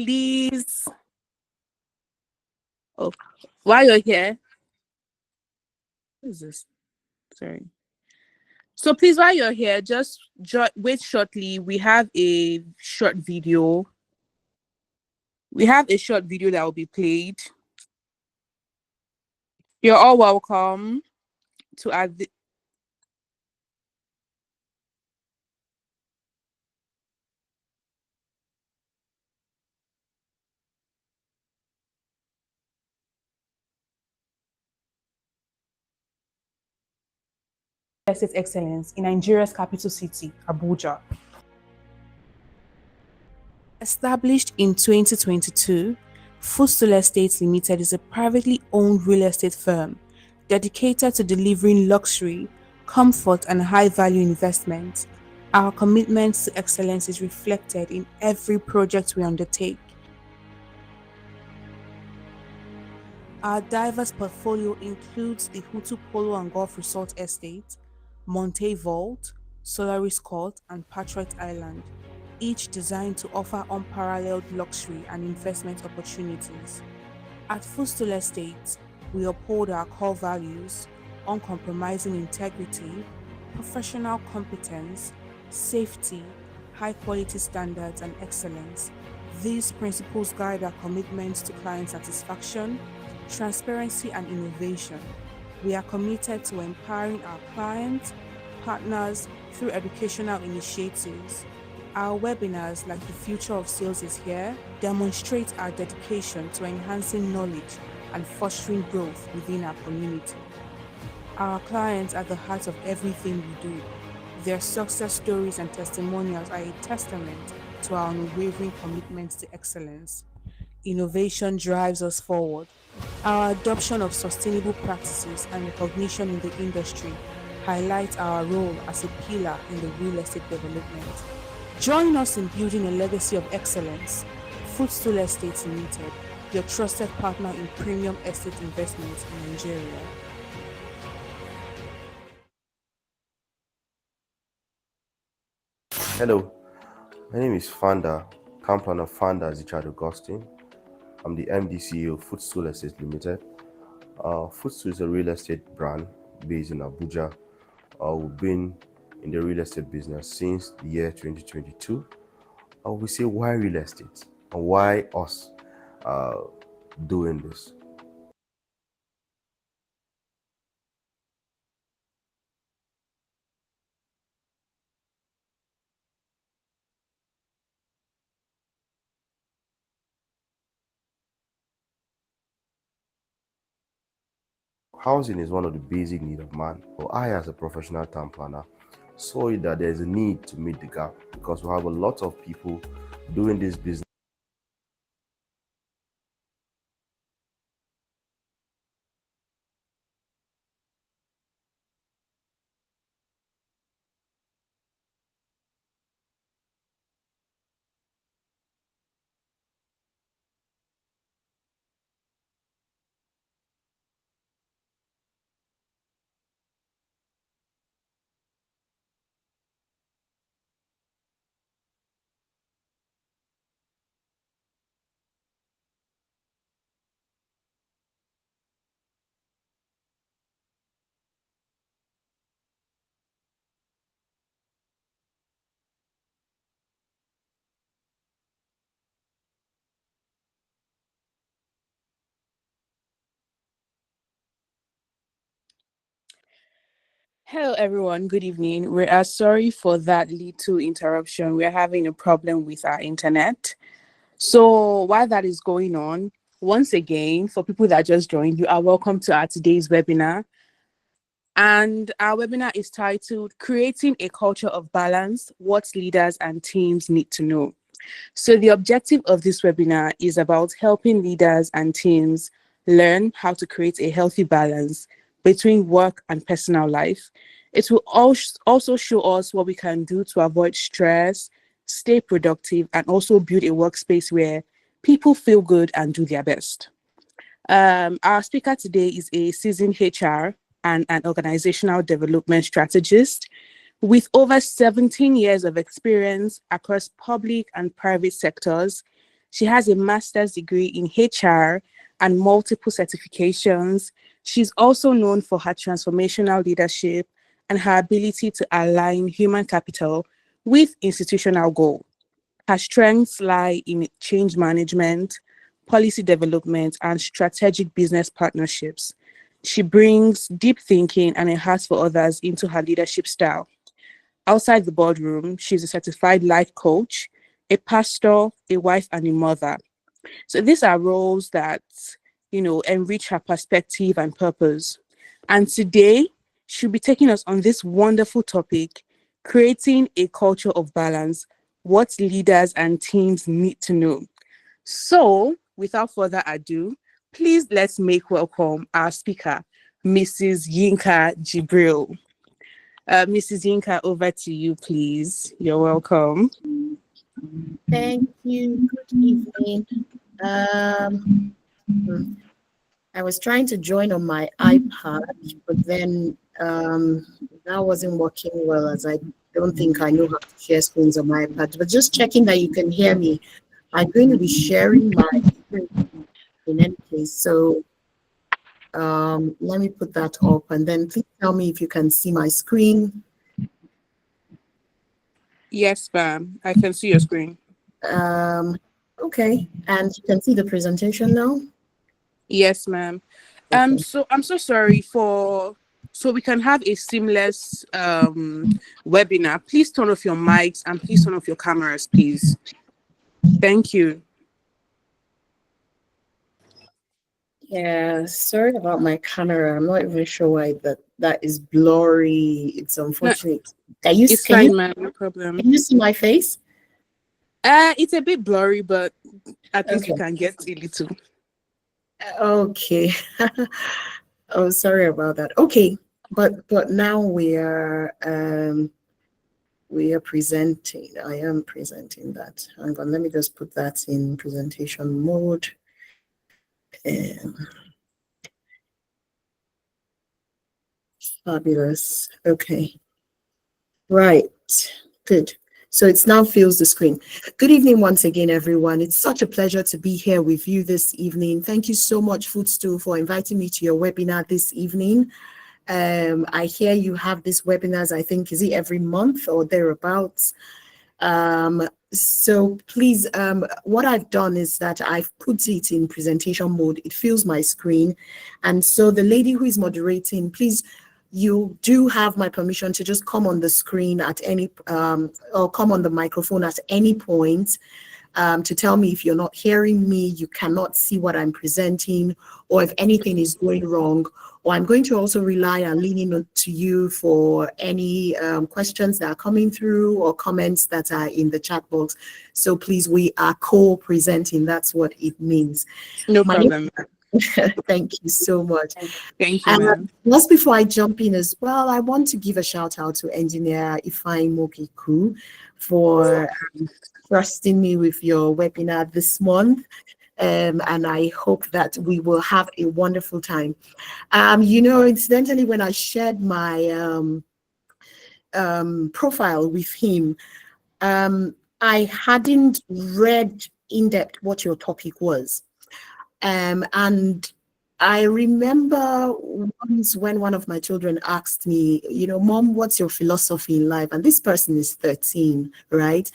Please, oh, while you're here, what is this? Sorry. So please, while you're here, just wait shortly. We have a short video. We have a short video that will be played. You're all welcome to add. Estate excellence in Nigeria's capital city, Abuja. Established in 2022, Footstool Estates Limited is a privately owned real estate firm dedicated to delivering luxury, comfort, and high-value investments. Our commitment to excellence is reflected in every project we undertake. Our diverse portfolio includes the Hutu Polo and Golf Resort Estate, Monte Vault, Solaris Court, and Patriot Island, each designed to offer unparalleled luxury and investment opportunities. At Footstool Estates, we uphold our core values: uncompromising integrity, professional competence, safety, high-quality standards, and excellence. These principles guide our commitments to client satisfaction, transparency, and innovation. We are committed to empowering our clients, partners through educational initiatives. Our webinars, like The Future of Sales is Here, demonstrate our dedication to enhancing knowledge and fostering growth within our community. Our clients are the heart of everything we do. Their success stories and testimonials are a testament to our unwavering commitment to excellence. Innovation drives us forward. Our adoption of sustainable practices and recognition in the industry highlights our role as a pillar in the real estate development. Join us in building a legacy of excellence. Footstool Estates Limited, your trusted partner in premium estate investments in Nigeria. Hello, my name is Founder, Camp Planner Founder Richard Augustine. I'm the MD CEO of Footstool Estates Limited. Footstool is a real estate brand based in Abuja. We've been in the real estate business since the year 2022. We say, why real estate and why us doing this? Housing is one of the basic needs of man. So I, as a professional town planner, saw that there's a need to meet the gap because we have a lot of people doing this business. Hello, everyone. Good evening. We are sorry for that little interruption. We're having a problem with our internet. So while that is going on, once again, for people that just joined, you are welcome to our today's webinar. And our webinar is titled Creating a Culture of Balance, What Leaders and Teams Need to Know. So the objective of this webinar is about helping leaders and teams learn how to create a healthy balance between work and personal life. It will also show us what we can do to avoid stress, stay productive, and also build a workspace where people feel good and do their best. Our speaker today is a seasoned HR and an organizational development strategist with over 17 years of experience across public and private sectors. She has a master's degree in HR and multiple certifications. She's also known for her transformational leadership and her ability to align human capital with institutional goals. Her strengths lie in change management, policy development, and strategic business partnerships. She brings deep thinking and a heart for others into her leadership style. Outside the boardroom, she's a certified life coach, a pastor, a wife, and a mother. So these are roles that, enrich her perspective and purpose. And today, she'll be taking us on this wonderful topic, creating a culture of balance, what leaders and teams need to know. So, without further ado, please let's make welcome our speaker, Mrs. Yinka Jibril. Mrs. Yinka, over to you, please. You're welcome. Thank you. Good evening. Um, hmm, I was trying to join on my iPad, but then that wasn't working well as I don't think I know how to share screens on my iPad. But just checking that you can hear me. I'm going to be sharing my screen in any case. So let me put that up and then please tell me if you can see my screen. Yes, ma'am. I can see your screen. Um, okay, and you can see the presentation now. Yes, ma'am. Okay. So I'm so sorry for so we can have a seamless webinar. Please turn off your mics and please turn off your cameras, please. Thank you. Yeah, sorry about my camera. I'm not even sure why that is blurry. It's No, unfortunate. Can you it's can you fine, ma'am. No problem. can you see my face? It's a bit blurry, but at least we Okay. can get a little. Okay. Oh, sorry about that. Okay, but now we are presenting. I am presenting that. Hang on, let me just put that in presentation mode. Um, Fabulous. Okay. Right. Good. So it's now fills the screen. Good evening once again, everyone. It's such a pleasure to be here with you this evening. Thank you so much, Footstool, for inviting me to your webinar this evening. I hear you have these webinars, I think, is it every month or thereabouts? So please, what I've done is that I've put it in presentation mode. It fills my screen. And so the lady who is moderating, please, you do have my permission to just come on the screen at any, or come on the microphone at any point to tell me if you're not hearing me, you cannot see what I'm presenting, or if anything is going wrong. Or I'm going to also rely on leaning on to you for any questions that are coming through or comments that are in the chat box. So please, we are co-presenting. That's what it means. No My name problem. Thank you so much. Thank you, ma'am. Just before I jump in as well, I want to give a shout out to engineer Ifeanyi Mokiku for trusting me with your webinar this month. And I hope that we will have a wonderful time. Incidentally, when I shared my profile with him, I hadn't read in depth what your topic was. And I remember once when one of my children asked me, Mom, what's your philosophy in life? And this person is 13, right?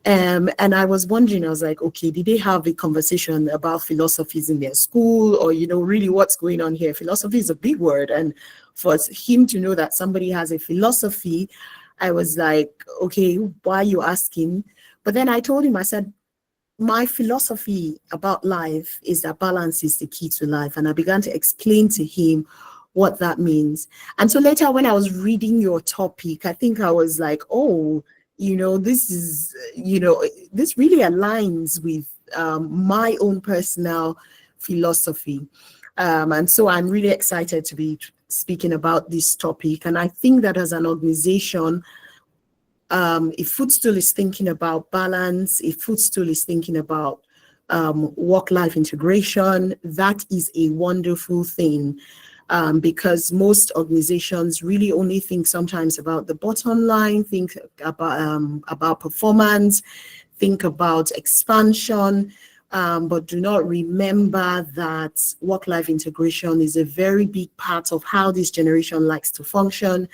And I was wondering, I was like, okay, did they have a conversation about philosophies in their school, or, really what's going on here? Philosophy is a big word. And for him to know that somebody has a philosophy, I was like, okay, why are you asking? But then I told him, I said, my philosophy about life is that balance is the key to life. And I began to explain to him what that means. And so later, when I was reading your topic, I think I was like, oh, this is, this really aligns with my own personal philosophy. And so I'm really excited to be speaking about this topic. And I think that as an organization, if Footstool is thinking about balance, if Footstool is thinking about work-life integration, that is a wonderful thing. Because most organizations really only think sometimes about the bottom line, think about performance, think about expansion. but do not remember that work-life integration is a very big part of how this generation likes to function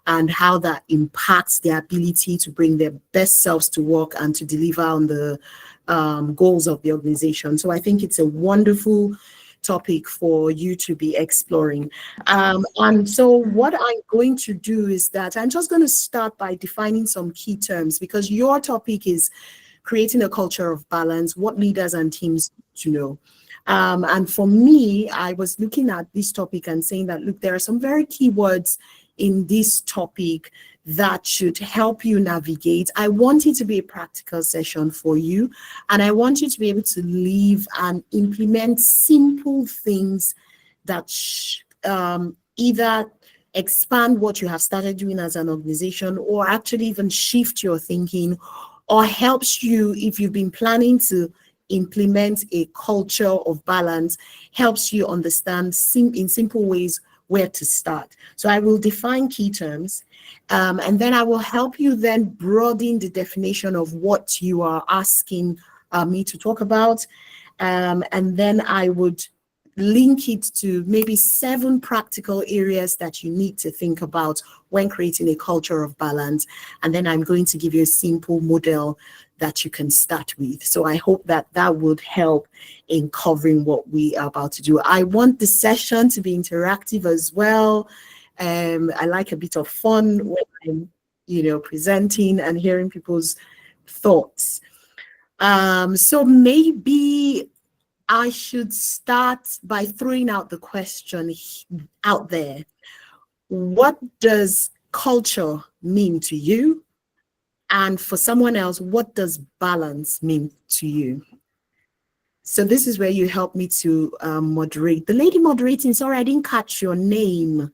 and how that impacts their ability to bring their best selves to work and to deliver on the goals of the organization. So I think it's a wonderful topic for you to be exploring. And so what I'm going to do is that I'm just going to start by defining some key terms, because your topic is creating a culture of balance, what leaders and teams to know. And for me, I was looking at this topic and saying that, look, there are some very key words in this topic that should help you navigate. I want it to be a practical session for you, and I want you to be able to live and implement simple things that either expand what you have started doing as an organization, or actually even shift your thinking, or helps you, if you've been planning to implement a culture of balance, helps you understand in simple ways where to start. So I will define key terms, and then I will help you then broaden the definition of what you are asking me to talk about. And then I would link it to maybe 7 practical areas that you need to think about when creating a culture of balance. And then I'm going to give you a simple model that you can start with. So I hope that that would help in covering what we are about to do. I want the session to be interactive as well. I like a bit of fun when I'm, presenting and hearing people's thoughts. So maybe I should start by throwing out the question out there. What does culture mean to you? And for someone else, what does balance mean to you? So this is where you help me to moderate. The lady moderating, sorry, I didn't catch your name.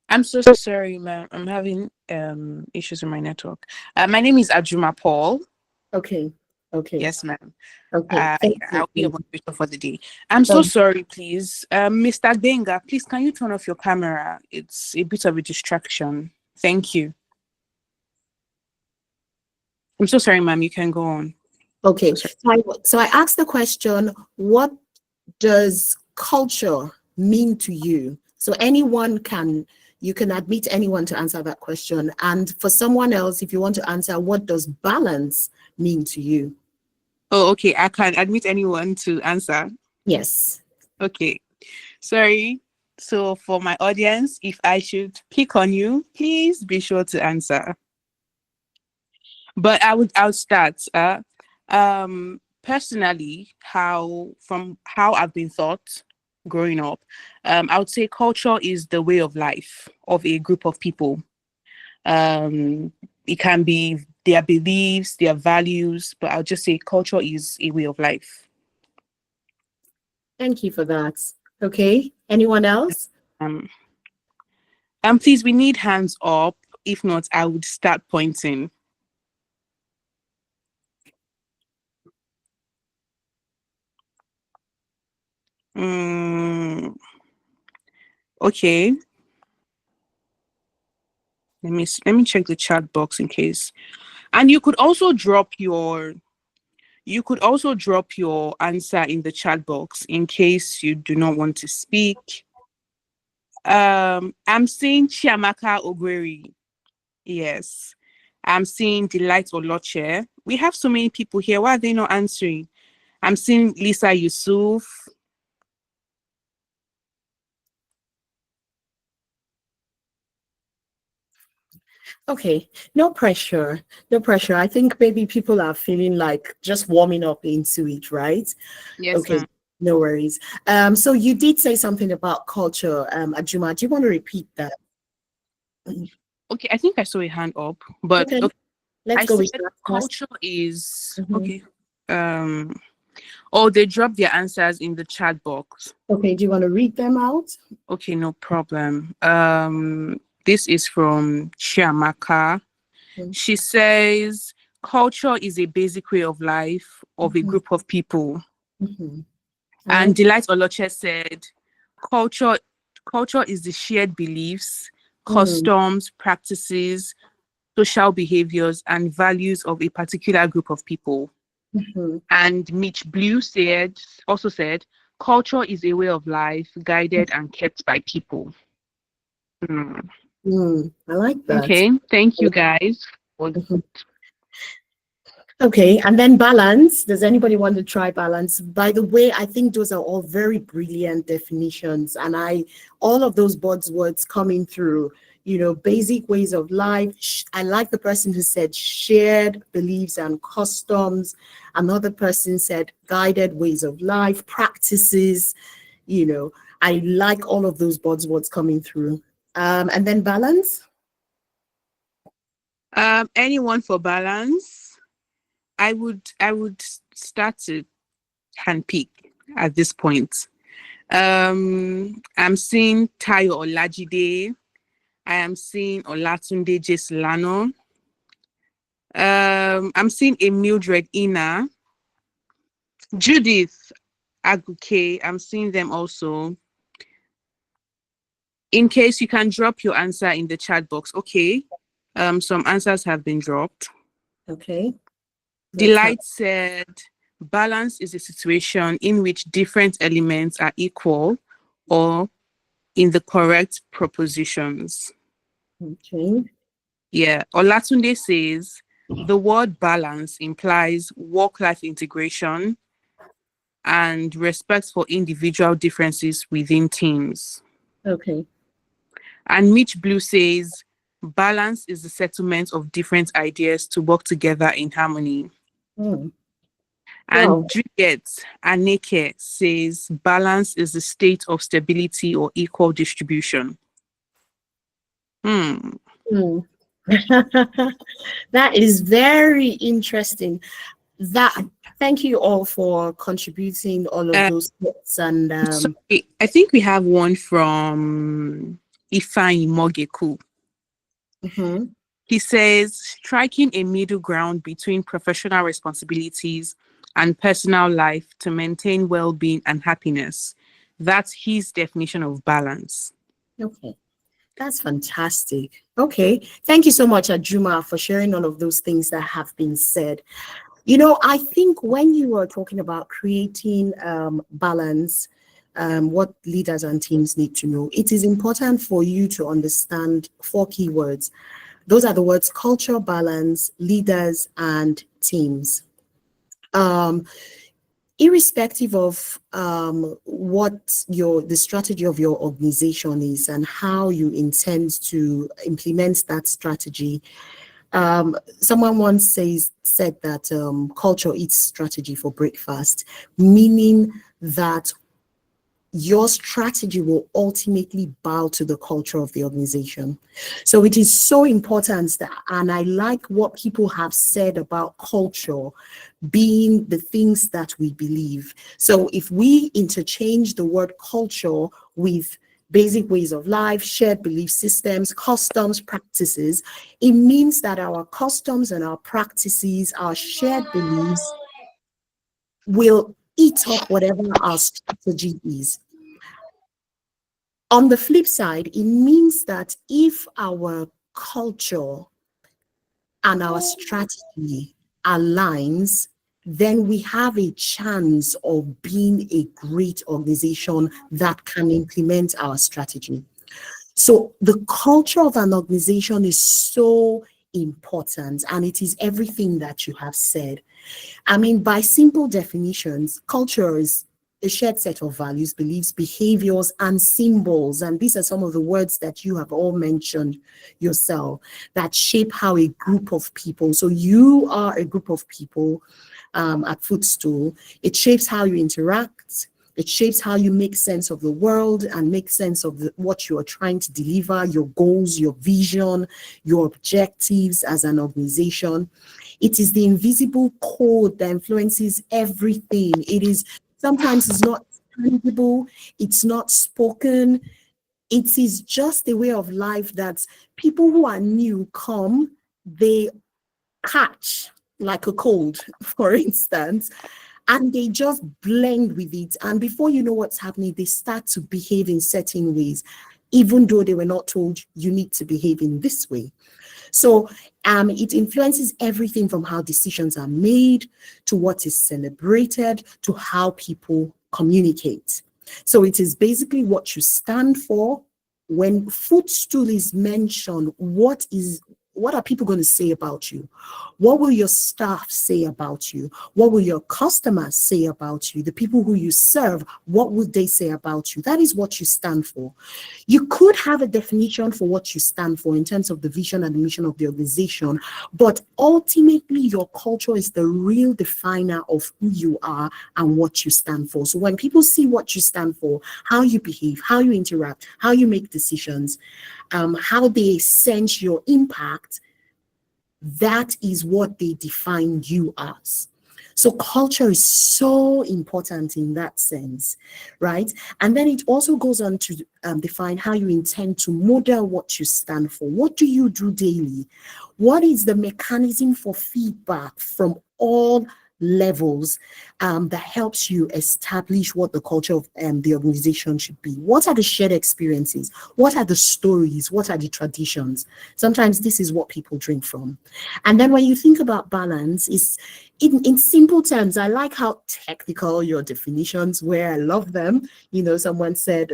I'm so sorry, ma'am. I'm having issues with my network. My name is Ajuma Paul. Okay. Yes, ma'am. Okay. Thank I'll be a you. moderator for the day. I'm so sorry, please. Mr. Denga, please, can you turn off your camera? It's a bit of a distraction. Thank you. I'm so sorry, ma'am. You can go on. Okay. So I asked the question, what does culture mean to you? So you can admit anyone to answer that question. And for someone else, if you want to answer, what does balance mean to you? Oh, okay. I can admit anyone to answer. Yes. Okay. Sorry. So for my audience, if I should pick on you, please be sure to answer. But I'll start. Personally, how I've been taught growing up, I would say culture is the way of life of a group of people. It can be their beliefs, their values, but I'll just say culture is a way of life. Thank you for that. Okay. Anyone else? Um, please, we need hands up. If not, I would start pointing. Okay. Let me check the chat box in case. And you could also drop your answer in the chat box in case you do not want to speak. I'm seeing Chiamaka Ogweri. Yes. I'm seeing Delight Oloche. We have so many people here. Why are they not answering? I'm seeing Lisa Yusuf. Okay, no pressure, no pressure. I think maybe people are feeling like just warming up into it, right? Yes, Okay, ma'am. no worries. So you did say something about culture, Ajuma. Do you want to repeat that? Okay, I think I saw a hand up, but Okay, okay, let's I go said with that first. culture is Mhm. okay. Oh, they dropped their answers in the chat box. Okay, do you want to read them out? Okay, no problem. This is from Chiamaka. Mhm. She says culture is a basic way of life of a Mhm. group of people. Mhm. And And Delight Oloche said culture is the shared beliefs, mm, customs, practices, social behaviors, and values of a particular group of people. Mhm. And Mitch Blue also said, culture is a way of life guided and kept by people. Hmm. I like that. Okay, thank you guys. Mhm. Okay, and then balance. Does anybody want to try balance? By the way, I think those are all very brilliant definitions, and all of those buzzwords coming through, basic ways of life. I like the person who said shared beliefs and customs. Another person said guided ways of life, practices. You know, I like all of those buzzwords coming through. And then balance. Anyone for balance? I would start to handpick at this point. I'm seeing Tayo Olajide. I am seeing Olatunde Jesilano. I'm seeing a Mildred Ina, Judith Aguke. I'm seeing them also. In case you can drop your answer in the chat box. Okay. Some answers have been dropped. Okay, let's have. Delight said, balance is a situation in which different elements are equal or in the correct propositions. Okay. Yeah. Olatunde says, the word balance implies work-life integration and respect for individual differences within teams. Okay. And Mitch Blue says, balance is the settlement of different ideas to work together in harmony. Hmm. And Wow. Juliet Aneke says, balance is the state of stability or equal distribution. Hmm. Hmm. That is very interesting. That Thank you all for contributing all of Uh, those thoughts and sorry, I think we have one from Ifeanyi Mogeku. mhm. He says, striking a middle ground between professional responsibilities and personal life to maintain well-being and happiness. That's his definition of balance. Okay. That's fantastic. Okay. Thank you so much, Ajuma, for sharing all of those things that have been said. I think when you were talking about creating balance, what leaders and teams need to know, it is important for you to understand four keywords. Those are the words culture, balance, leaders, and teams. Um, Irrespective of what the strategy of your organization is and how you intend to implement that strategy, someone once said that culture eats strategy for breakfast, meaning that your strategy will ultimately bow to the culture of the organization. So it is so important that, and I like what people have said about culture being the things that we believe. So if we interchange the word culture with basic ways of life, shared belief systems, customs, practices, it means that our customs and our practices, our shared beliefs will eat up whatever our strategy is. On the flip side, it means that if our culture and our strategy aligns, then we have a chance of being a great organization that can implement our strategy. So the culture of an organization is so important, and it is everything that you have said. I mean, by simple definitions, culture is a shared set of values, beliefs, behaviors, and symbols. And these are some of the words that you have all mentioned yourself that shape how a group of people. So you are a group of people at Footstool. It shapes how you interact. It shapes how you make sense of the world and make sense of what you are trying to deliver, your goals, your vision, your objectives as an organization. It is the invisible code that influences everything. It is sometimes it's not tangible, it's not spoken. It is just a way of life that people who are new come, they catch like a cold, for instance, and they just blend with it. And before you know what's happening, they start to behave in certain ways. even though they were not told you need to behave in this way. So it influences everything from how decisions are made to what is celebrated to how people communicate. So it is basically what you stand for. When footstool is mentioned, what are people going to say about you? What will your staff say about you? What will your customers say about you? The people who you serve, what would they say about you? That is what you stand for. You could have a definition for what you stand for in terms of the vision and the mission of the organization, but ultimately your culture is the real definer of who you are and what you stand for. So when people see what you stand for, how you behave, how you interact, how you make decisions, how they sense your impact, that is what they define you as. So culture is so important in that sense, right? And then it also goes on to define how you intend to model what you stand for. What do you do daily? What is the mechanism for feedback from all levels that helps you establish what the culture of the organization should be? What are the shared experiences? What are the stories? What are the traditions? Sometimes this is what people drink from. And then when you think about balance, is in simple terms, I like how technical your definitions were. I love them. You know, someone said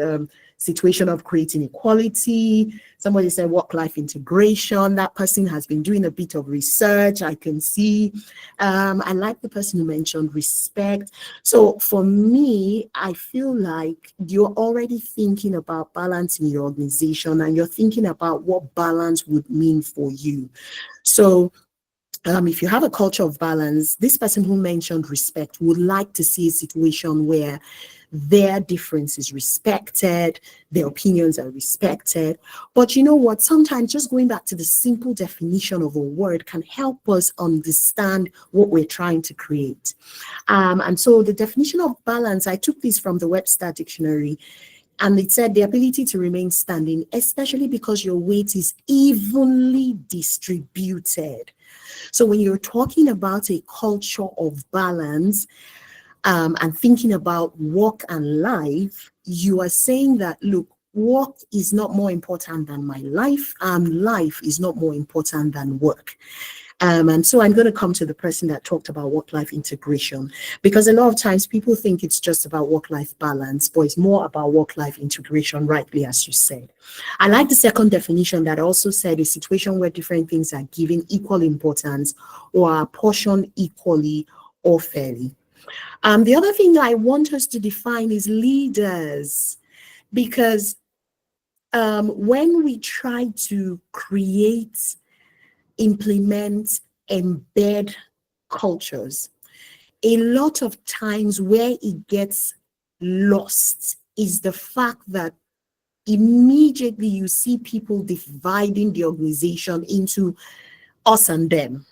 situation of creating equality. Somebody said work-life integration. That person has been doing a bit of research, I can see. I like the person who mentioned respect. So for me, I feel like you're already thinking about balance in your organization and you're thinking about what balance would mean for you. So if you have a culture of balance, this person who mentioned respect would like to see a situation where their difference is respected, their opinions are respected. But you know what? Sometimes just going back to the simple definition of a word can help us understand what we're trying to create. And so the definition of balance, I took this from the Webster Dictionary. And it said the ability to remain standing, especially because your weight is evenly distributed. So when you're talking about a culture of balance and thinking about work and life, you are saying that, look, work is not more important than my life, and life is not more important than work. And so I'm going to come to the person that talked about work-life integration, because a lot of times people think it's just about work-life balance, but it's more about work-life integration, rightly as you said. I like the second definition that also said a situation where different things are given equal importance or are portioned equally or fairly. The other thing I want us to define is leaders, because when we try to create, implement, embed cultures, a lot of times where it gets lost is the fact that immediately you see people dividing the organization into us and them.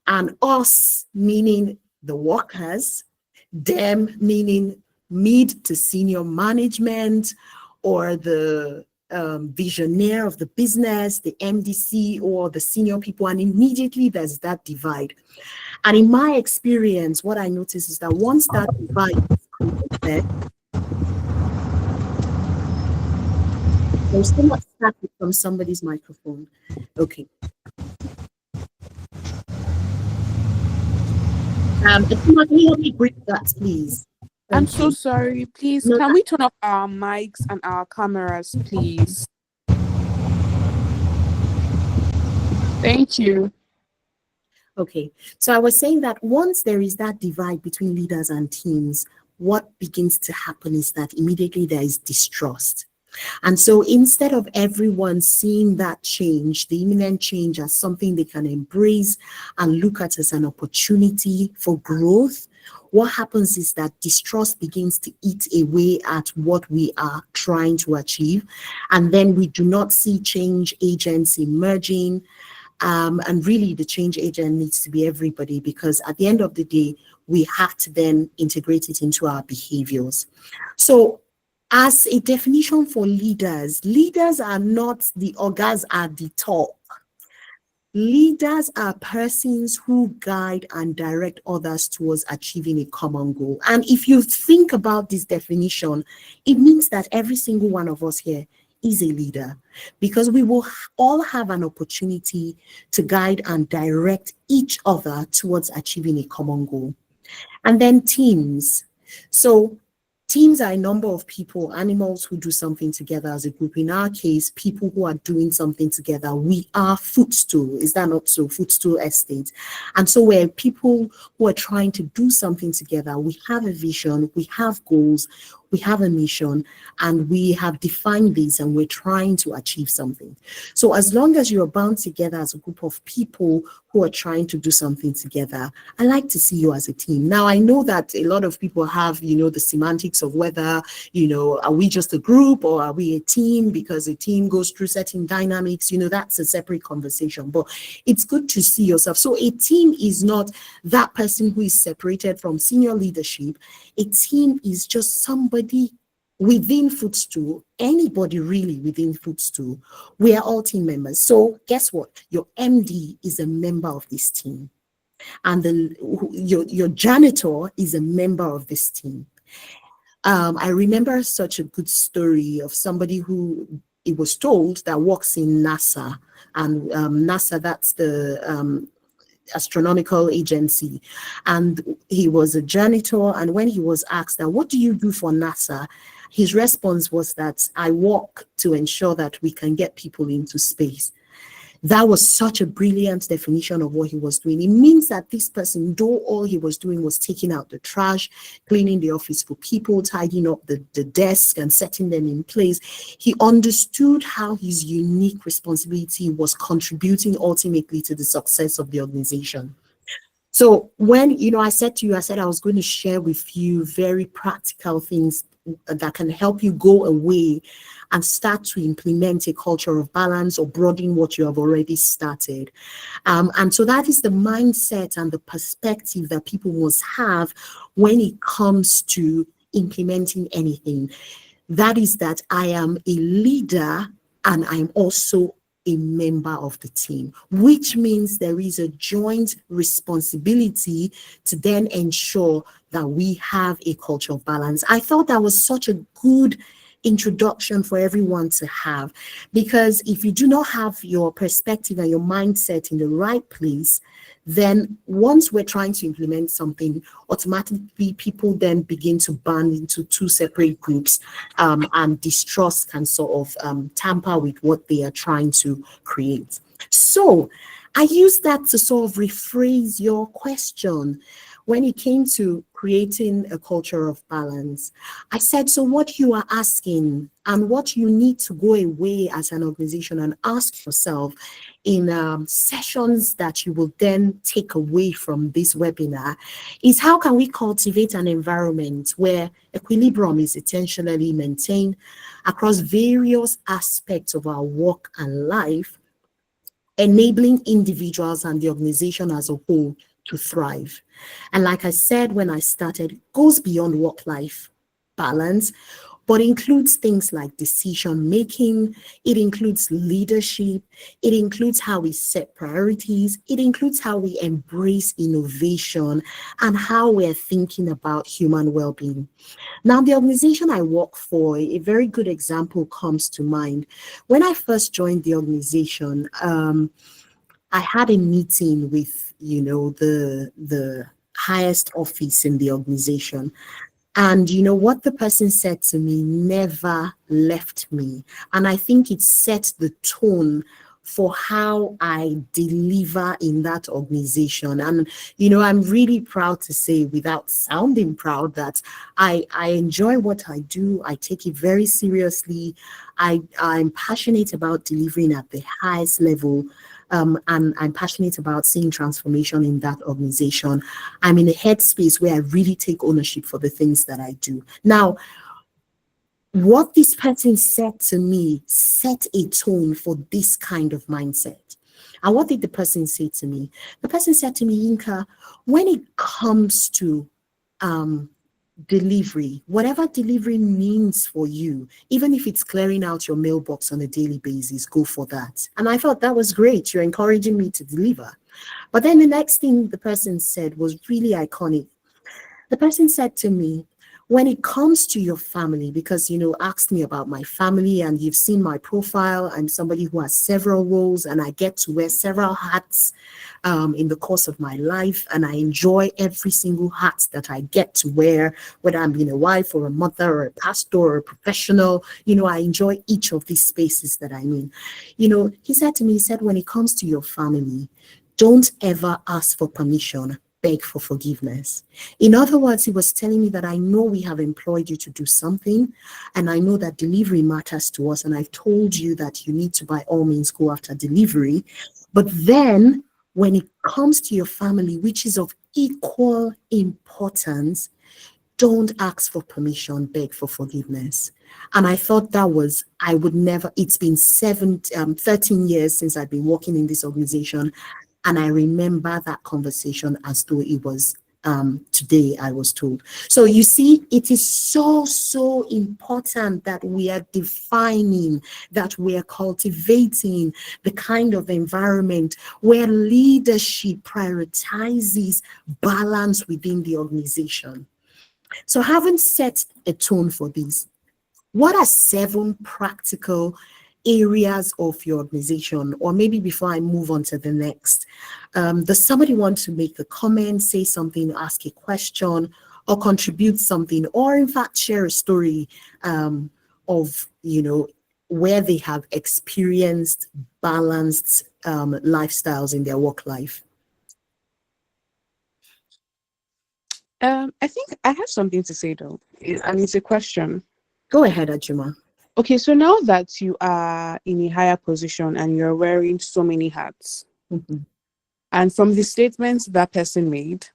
And us meaning the workers, them meaning mid to senior management, or the visionaire of the business, the MDC, or the senior people. And immediately there's that divide. And in my experience, what I notice is that once that divide is created, there's so much static from somebody's microphone. Okay. Can you help me break that, please? I'm Thank so you. sorry. Please, No, can we turn off our mics and our cameras, please? Thank you. okay. So I was saying that once there is that divide between leaders and teams, what begins to happen is that immediately there is distrust. And so instead of everyone seeing that change, the imminent change, as something they can embrace and look at as an opportunity for growth, what happens is that distrust begins to eat away at what we are trying to achieve. And then we do not see change agents emerging. And really, the change agent needs to be everybody, because at the end of the day, we have to then integrate it into our behaviors. So as a definition for leaders, leaders are not the orgas at the top. Leaders are persons who guide and direct others towards achieving a common goal. And if you think about this definition, it means that every single one of us here is a leader, because we will all have an opportunity to guide and direct each other towards achieving a common goal. And then teams. So teams are a number of people, animals who do something together as a group. In our case, people who are doing something together. We are footstool. Is that not so? Footstool estate. And so we're people who are trying to do something together. We have a vision, we have goals, we have a mission, and we have defined this and we're trying to achieve something. So as long as you're bound together as a group of people who are trying to do something together, I like to see you as a team. Now, I know that a lot of people have, the semantics of whether, are we just a group or are we a team? Because a team goes through certain dynamics, that's a separate conversation, but it's good to see yourself. So a team is not that person who is separated from senior leadership. A team is just somebody within Footstool, anybody really within Footstool. We are all team members. So guess what? Your MD is a member of this team, and your janitor is a member of this team. I remember such a good story of somebody who it was told that works in NASA, and NASA, that's the astronomical agency, and he was a janitor. And when he was asked that, what do you do for NASA? His response was that I work to ensure that we can get people into space. That was such a brilliant definition of what he was doing. It means that this person, though all he was doing was taking out the trash, cleaning the office for people, tidying up the desk and setting them in place, he understood how his unique responsibility was contributing ultimately to the success of the organization. So when, I said to you, I said I was going to share with you very practical things that can help you go away and start to implement a culture of balance or broaden what you have already started. And so that is the mindset and the perspective that people must have when it comes to implementing anything. That is that I am a leader and I'm also a member of the team, which means there is a joint responsibility to then ensure that we have a culture of balance. I thought that was such a good introduction for everyone to have, because if you do not have your perspective and your mindset in the right place, then once we're trying to implement something, automatically people then begin to band into two separate groups, and distrust can sort of tamper with what they are trying to create. So I use that to sort of rephrase your question. When it came to creating a culture of balance, I said, so what you are asking and what you need to go away as an organization and ask yourself in sessions that you will then take away from this webinar is, how can we cultivate an environment where equilibrium is intentionally maintained across various aspects of our work and life, enabling individuals and the organization as a whole to thrive. And like I said when I started, it goes beyond work-life balance, but includes things like decision making, it includes leadership, it includes how we set priorities, it includes how we embrace innovation, and how we're thinking about human well-being. Now, the organization I work for, a very good example comes to mind. When I first joined the organization, I had a meeting with, the highest office in the organization. And what the person said to me never left me. And I think it set the tone for how I deliver in that organization. And, I'm really proud to say, without sounding proud, that I enjoy what I do. I take it very seriously. I'm passionate about delivering at the highest level. And I'm passionate about seeing transformation in that organization. I'm in a headspace where I really take ownership for the things that I do. Now, what this person said to me set a tone for this kind of mindset. And what did the person say to me? The person said to me, Yinka, when it comes to delivery, whatever delivery means for you, even if it's clearing out your mailbox on a daily basis, go for that. And I thought that was great. You're encouraging me to deliver. But then the next thing the person said was really iconic. The person said to me, when it comes to your family, because asked me about my family and you've seen my profile, I'm somebody who has several roles and I get to wear several hats in the course of my life, and I enjoy every single hat that I get to wear, whether I'm being a wife or a mother or a pastor or a professional. I enjoy each of these spaces that I'm in. He said to me, he said, when it comes to your family, don't ever ask for permission, beg for forgiveness. In other words, he was telling me that I know we have employed you to do something, and I know that delivery matters to us, and I've told you that you need to by all means go after delivery. But then when it comes to your family, which is of equal importance, don't ask for permission, beg for forgiveness. And I thought that was, I would never, it's been 13 years since I've been working in this organization. And I remember that conversation as though it was today, I was told. So you see, it is so, so important that we are defining, that we are cultivating the kind of environment where leadership prioritizes balance within the organization. So having set a tone for this, what are 7 practical areas of your organization? Or maybe before I move on to the next, does somebody want to make a comment, say something, ask a question, or contribute something, or in fact share a story of, where they have experienced balanced lifestyles in their work life? I think I have something to say though, and it's a question. Go ahead, Ajuma. Okay, so now that you are in a higher position and you're wearing so many hats, Mhm, and from the statements that person made,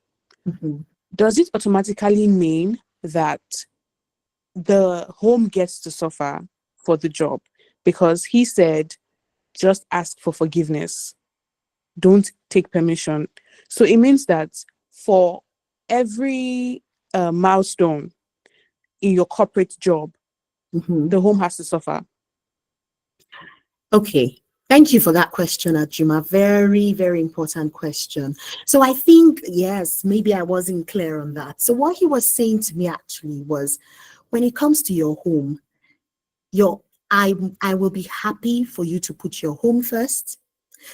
mhm. does it automatically mean that the home gets to suffer for the job? Because he said, just ask for forgiveness, don't take permission. So it means that for every milestone in your corporate job, Mhm. the home has to suffer. Okay. Thank you for that question, Ajuma. Very, very important question. So I think, yes, maybe I wasn't clear on that. So what he was saying to me actually was, when it comes to your home, your I will be happy for you to put your home first.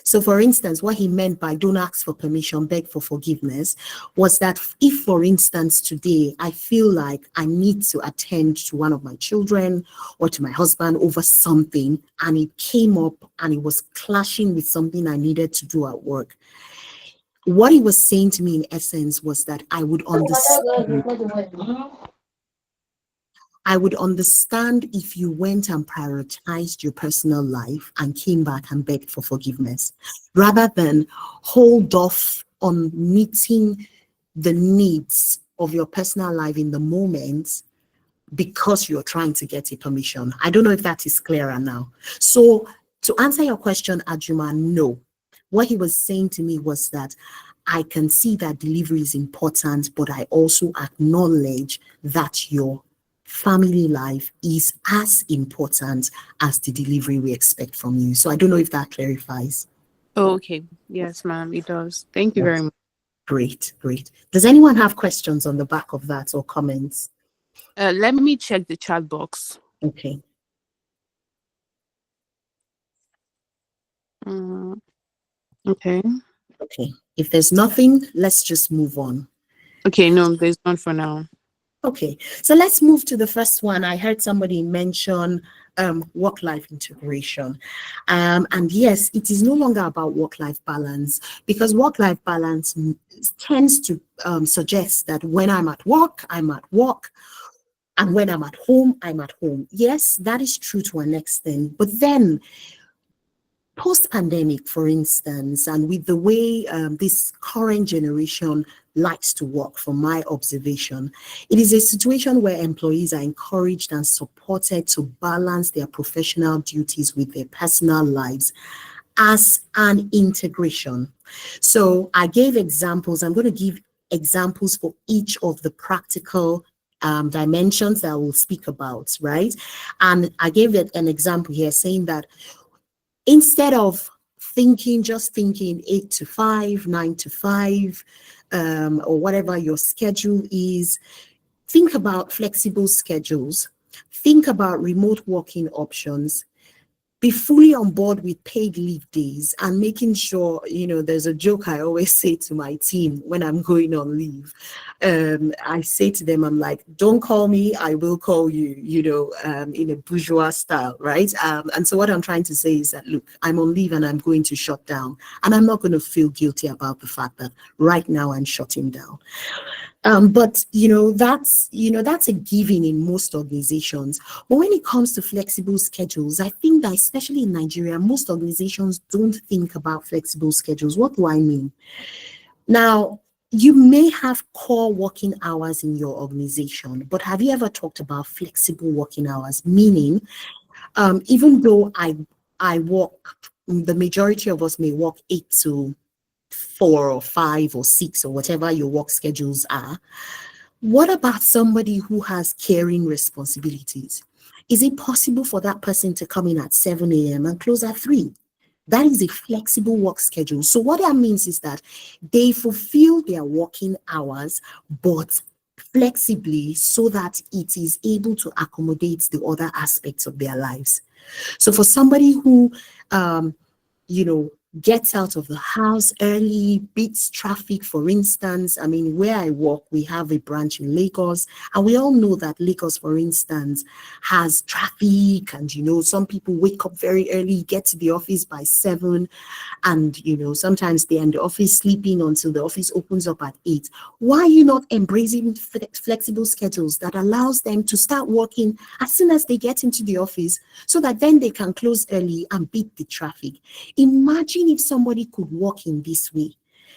So, for instance, what he meant by don't ask for permission, beg for forgiveness, was that if, for instance, today I feel like I need to attend to one of my children or to my husband over something, and it came up and it was clashing with something I needed to do at work, what he was saying to me in essence was that I would understand if you went and prioritized your personal life and came back and begged for forgiveness, rather than hold off on meeting the needs of your personal life in the moment because you're trying to get a permission. I don't know if that is clearer now. So, to answer your question, Ajuma, no. What he was saying to me was that I can see that delivery is important, but I also acknowledge that your family life is as important as the delivery we expect from you. So I don't know if that clarifies. Okay. Yes, ma'am, it does. Thank you very much. Great, great. Does anyone have questions on the back of that or comments? Let me check the chat box. Okay. Mm, okay. Okay. If there's nothing, let's just move on. Okay, no, there's none for now. Okay, so let's move to the first one. I heard somebody mention work-life integration. And yes, it is no longer about work-life balance, because work-life balance tends to suggest that when I'm at work, I'm at work. And when I'm at home, I'm at home. Yes, that is true to an extent. But then post-pandemic, for instance, and with the way this current generation likes to work, from my observation, it is a situation where employees are encouraged and supported to balance their professional duties with their personal lives as an integration. So I gave examples. I'm going to give examples for each of the practical dimensions that we'll speak about, right? And I gave it an example here saying that instead of just thinking 8 to 5, 9 to 5, or whatever your schedule is, Think about flexible schedules, think about remote working options, be fully on board with paid leave days, and making sure, there's a joke I always say to my team when I'm going on leave. I say to them, I'm like, don't call me, I will call you, in a bourgeois style, right? And so what I'm trying to say is that, look, I'm on leave and I'm going to shut down, and I'm not going to feel guilty about the fact that right now I'm shutting down. But that's a given in most organizations. But when it comes to flexible schedules, I think that especially in Nigeria, most organizations don't think about flexible schedules. What do I mean? Now, you may have core working hours in your organization, but have you ever talked about flexible working hours? Meaning, even though I work, the majority of us may work 8 to 4 or 5 or 6 or whatever your work schedules are. What about somebody who has caring responsibilities? Is it possible for that person to come in at 7 a.m. and close at 3? That is a flexible work schedule. So what that means is that they fulfill their working hours, but flexibly so that it is able to accommodate the other aspects of their lives. So for somebody who you know, gets out of the house early, beats traffic, for instance. I mean, where I work, we have a branch in Lagos, and we all know that Lagos, for instance, has traffic, and, some people wake up very early, get to the office by 7, and, sometimes they're in the office sleeping until the office opens up at 8. Why are you not embracing flexible schedules that allows them to start working as soon as they get into the office so that then they can close early and beat the traffic? Imagine if somebody could work in this way.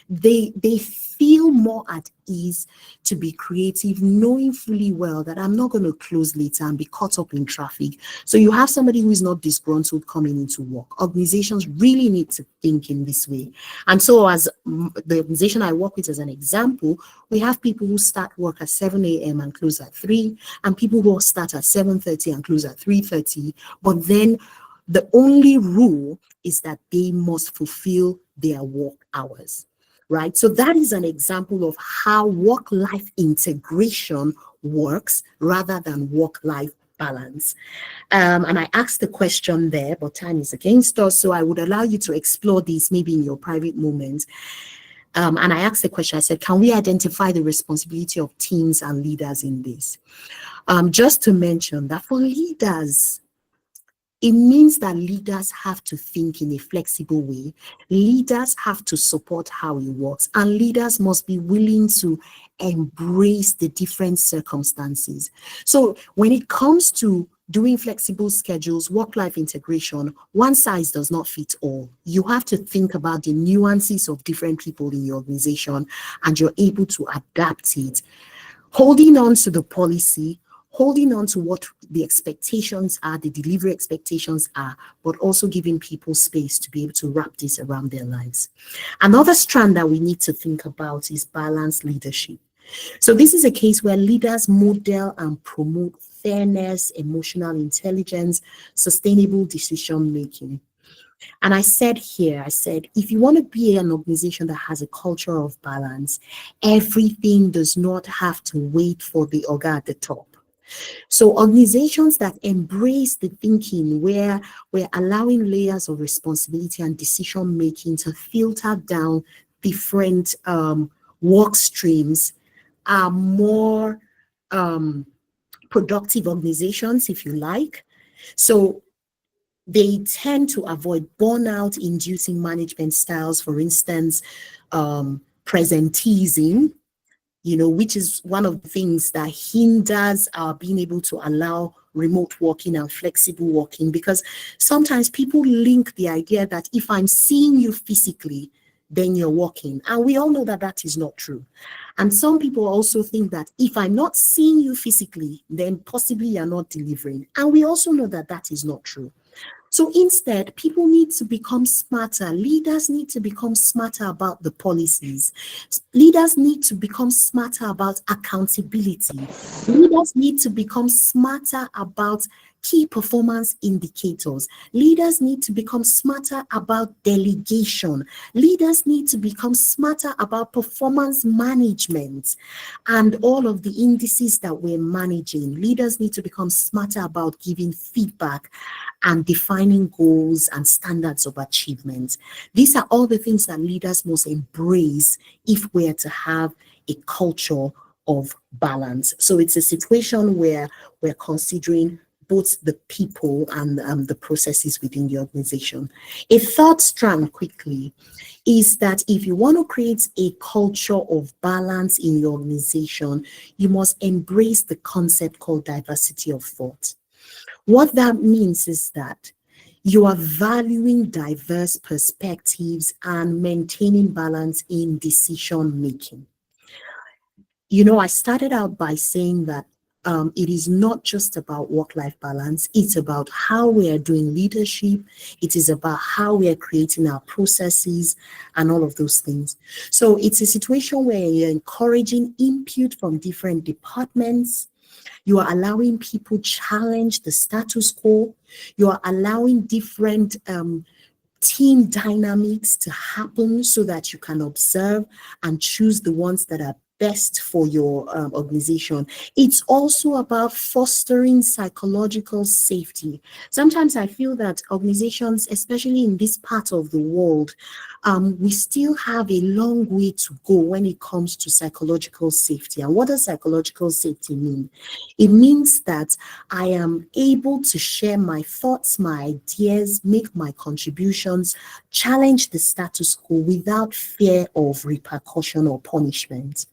They feel more at ease to be creative, knowing fully well that I'm not going to close later and be caught up in traffic. So you have somebody who is not disgruntled coming into work. Organizations really need to think in this way. And so as the organization I work with as an example, we have people who start work at 7 a.m. and close at 3, and people who start at 7:30 and close at 3:30. But then the only rule is that they must fulfill their work hours, right? So that is an example of how work-life integration works rather than work-life balance. And I asked the question there, but time is against us, so I would allow you to explore this maybe in your private moment. And I asked the question, I said, can we identify the responsibility of teams and leaders in this? Just to mention that for leaders, it means that leaders have to think in a flexible way. Leaders have to support how it works, and leaders must be willing to embrace the different circumstances. So when it comes to doing flexible schedules, work-life integration, one size does not fit all. You have to think about the nuances of different people in your organization, and you're able to adapt it, holding on to the policy, holding on to what the expectations are, the delivery expectations are, but also giving people space to be able to wrap this around their lives. Another strand that we need to think about is balanced leadership. So this is a case where leaders model and promote fairness, emotional intelligence, sustainable decision making. And I said, if you want to be an organization that has a culture of balance, everything does not have to wait for the organ at the top. So organizations that embrace the thinking where we're allowing layers of responsibility and decision making to filter down different work streams are more productive organizations, if you like. So they tend to avoid burnout inducing management styles, for instance, presenteeism, which is one of the things that hinders our being able to allow remote working and flexible working, because sometimes people link the idea that if I'm seeing you physically, then you're working. And we all know that that is not true. And some people also think that if I'm not seeing you physically, then possibly you're not delivering. And we also know that that is not true. So instead, people need to become smarter. Leaders need to become smarter about the policies. Leaders need to become smarter about accountability. Leaders need to become smarter about Key performance indicators. Leaders need to become smarter about delegation. Leaders need to become smarter about performance management and all of the indices that we're managing. Leaders need to become smarter about giving feedback and defining goals and standards of achievement. These are all the things that leaders must embrace if we're to have a culture of balance. So it's a situation where we're considering both the people and the processes within the organization. A third strand, quickly, is that if you want to create a culture of balance in your organization, you must embrace the concept called diversity of thought. What that means is that you are valuing diverse perspectives and maintaining balance in decision making. You know, I started out by saying that it is not just about work-life balance. It's about how we are doing leadership. It is about how we are creating our processes and all of those things. So it's a situation where you're encouraging input from different departments. You are allowing people challenge the status quo. You are allowing different team dynamics to happen so that you can observe and choose the ones that are best for your organization. It's also about fostering psychological safety. Sometimes I feel that organizations, especially in this part of the world, we still have a long way to go when it comes to psychological safety. And what does psychological safety mean? It means that I am able to share my thoughts, my ideas, make my contributions, challenge the status quo without fear of repercussion or punishment.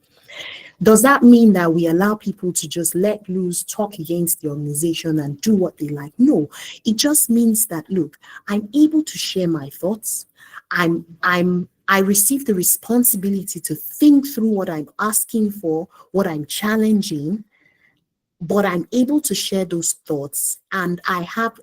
Does that mean that we allow people to just let loose, talk against the organization and do what they like? No, it just means that, look, I'm able to share my thoughts. I receive the responsibility to think through what I'm asking for, what I'm challenging, but I'm able to share those thoughts, and I have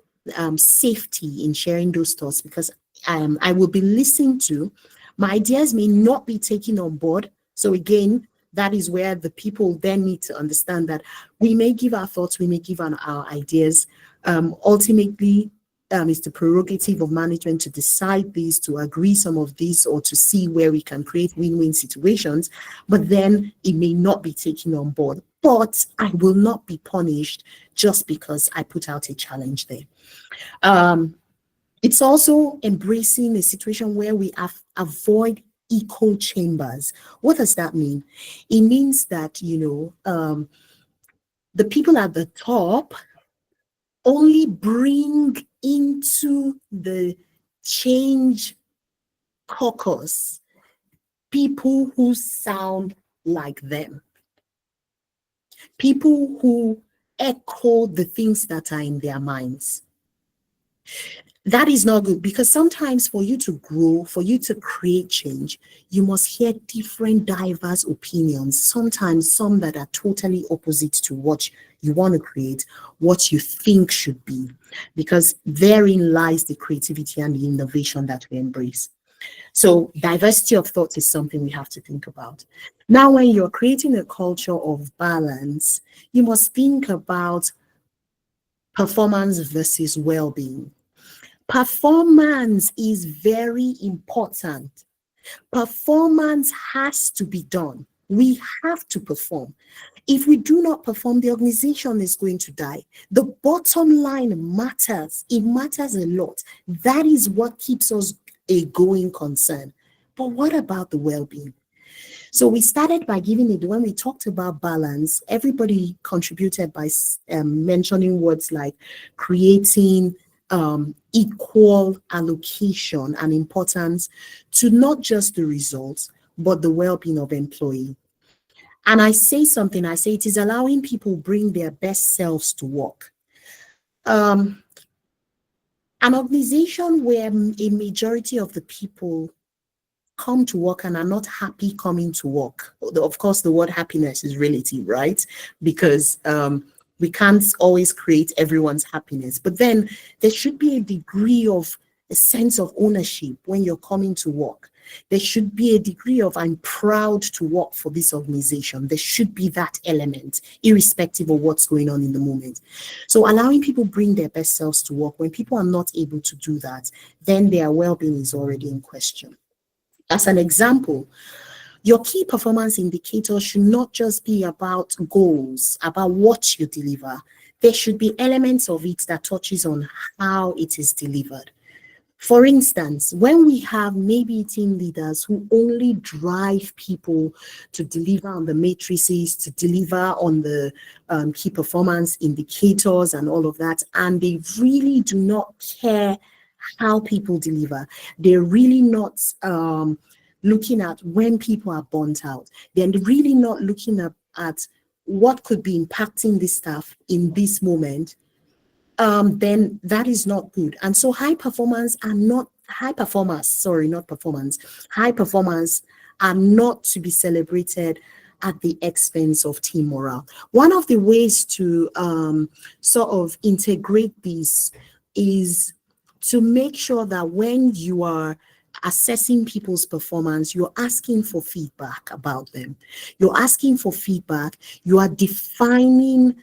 safety in sharing those thoughts because I will be listened to. My ideas may not be taken on board. So again, that is where the people then need to understand that we may give our thoughts, we may give our ideas. Ultimately, it's the prerogative of management to decide these, to agree some of these, or to see where we can create win-win situations. But then it may not be taken on board. But I will not be punished just because I put out a challenge there. It's also embracing a situation where we avoid echo chambers. What does that mean? It means that, the people at the top only bring into the change caucus people who sound like them, people who echo the things that are in their minds. That is not good, because sometimes for you to grow, for you to create change, you must hear different diverse opinions, sometimes some that are totally opposite to what you want to create, what you think should be, because therein lies the creativity and the innovation that we embrace. So diversity of thought is something we have to think about. Now, when you're creating a culture of balance, you must think about performance versus well-being. Performance is very important. Performance has to be done. We have to perform. If we do not perform, the organization is going to die. The bottom line matters. It matters a lot. That is what keeps us a going concern. But what about the well-being? So we started by giving it, when we talked about balance, everybody contributed by mentioning words like creating equal allocation and importance to not just the results, but the well-being of employee. And I say something, I say it is allowing people bring their best selves to work. Um, an organization where a majority of the people come to work and are not happy coming to work. Of course, the word happiness is relative, right? Because we can't always create everyone's happiness. But then there should be a degree of a sense of ownership when you're coming to work. There should be a degree of I'm proud to work for this organization. There should be that element, irrespective of what's going on in the moment. So allowing people bring their best selves to work, when people are not able to do that, then their well-being is already in question. As an example, your key performance indicator should not just be about goals, about what you deliver. There should be elements of it that touches on how it is delivered. For instance, when we have maybe team leaders who only drive people to deliver on the matrices, to deliver on the key performance indicators and all of that, and they really do not care how people deliver, they're really not looking at when people are burnt out, they're really not looking at what could be impacting this staff in this moment, then that is not good. And so high performance are not high performers, sorry, not performance. High performance are not to be celebrated at the expense of team morale. One of the ways to sort of integrate this is to make sure that when you are assessing people's performance, you're asking for feedback about them. You're asking for feedback. You are defining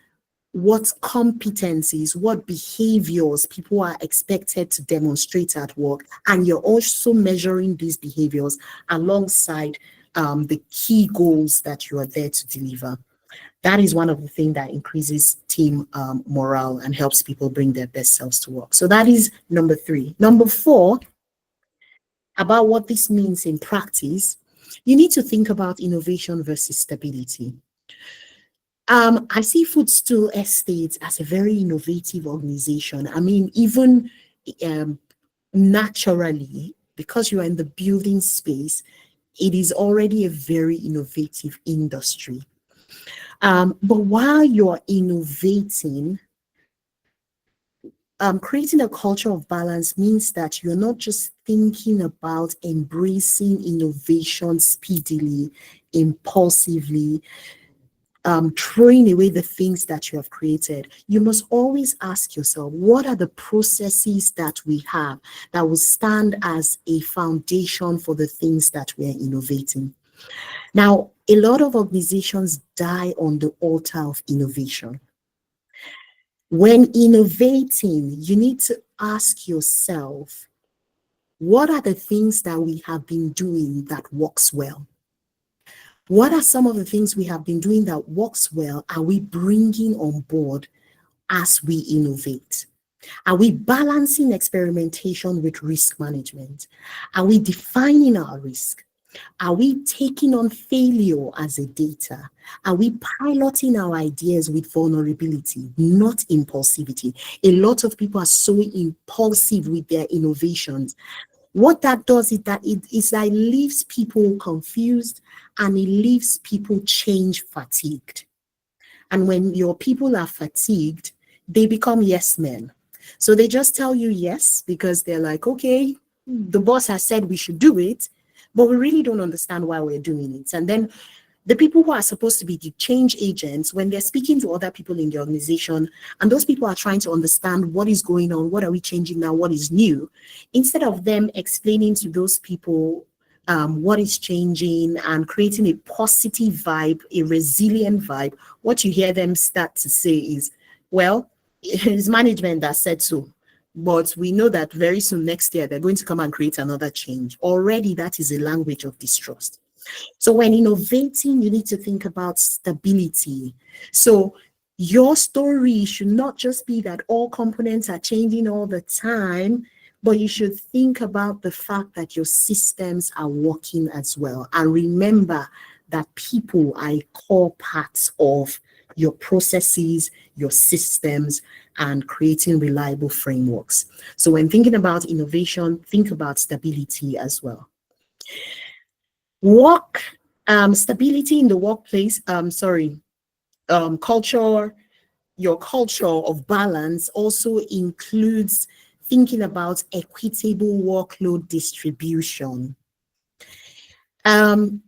what competencies, what behaviors people are expected to demonstrate at work. And you're also measuring these behaviors alongside the key goals that you are there to deliver. That is one of the things that increases team morale and helps people bring their best selves to work. So that is number 3. Number 4, about what this means in practice, you need to think about innovation versus stability. I see Footstool Estates as a very innovative organization. I mean, even naturally, because you are in the building space, it is already a very innovative industry. But while you're innovating, creating a culture of balance means that you're not just thinking about embracing innovation speedily, impulsively, throwing away the things that you have created. You must always ask yourself, what are the processes that we have that will stand as a foundation for the things that we are innovating? Now, a lot of organizations die on the altar of innovation. When innovating, you need to ask yourself, what are the things that we have been doing that works well? What are some of the things we have been doing that works well? Are we bringing on board as we innovate? Are we balancing experimentation with risk management? Are we defining our risk? Are we taking on failure as a data? Are we piloting our ideas with vulnerability, not impulsivity? A lot of people are so impulsive with their innovations. What that does is that it leaves people confused, and it leaves people change fatigued. And when your people are fatigued, they become yes men. So they just tell you yes because they're like, okay, the boss has said we should do it, but we really don't understand why we're doing it. And then the people who are supposed to be the change agents, when they're speaking to other people in the organization, and those people are trying to understand what is going on, what are we changing now, what is new, instead of them explaining to those people what is changing and creating a positive vibe, a resilient vibe, what you hear them start to say is, well, it's management that said so. But we know that very soon next year, they're going to come and create another change. Already, that is a language of distrust. So when innovating, you need to think about stability. So your story should not just be that all components are changing all the time, but you should think about the fact that your systems are working as well. And remember that people are a core part of your processes, your systems, and creating reliable frameworks. So when thinking about innovation, think about stability as well. Work, stability in the workplace, culture, your culture of balance also includes thinking about equitable workload distribution. In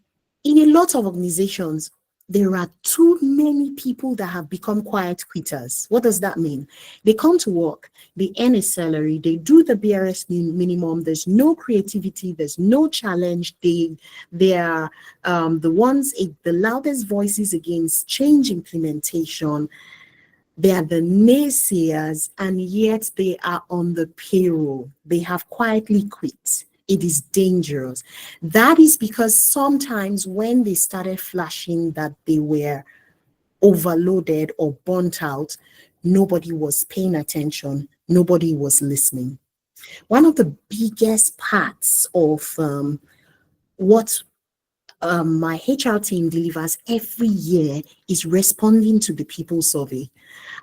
a lot of organizations, there are too many people that have become quiet quitters. What does that mean? They come to work, they earn a salary, they do the BRS minimum, there's no creativity, there's no challenge. They are the ones, the loudest voices against change implementation. They are the naysayers, and yet they are on the payroll. They have quietly quit. It is dangerous. That is because sometimes when they started flashing that they were overloaded or burnt out, nobody was paying attention, nobody was listening. One of the biggest parts of what my HR team delivers every year is responding to the people survey.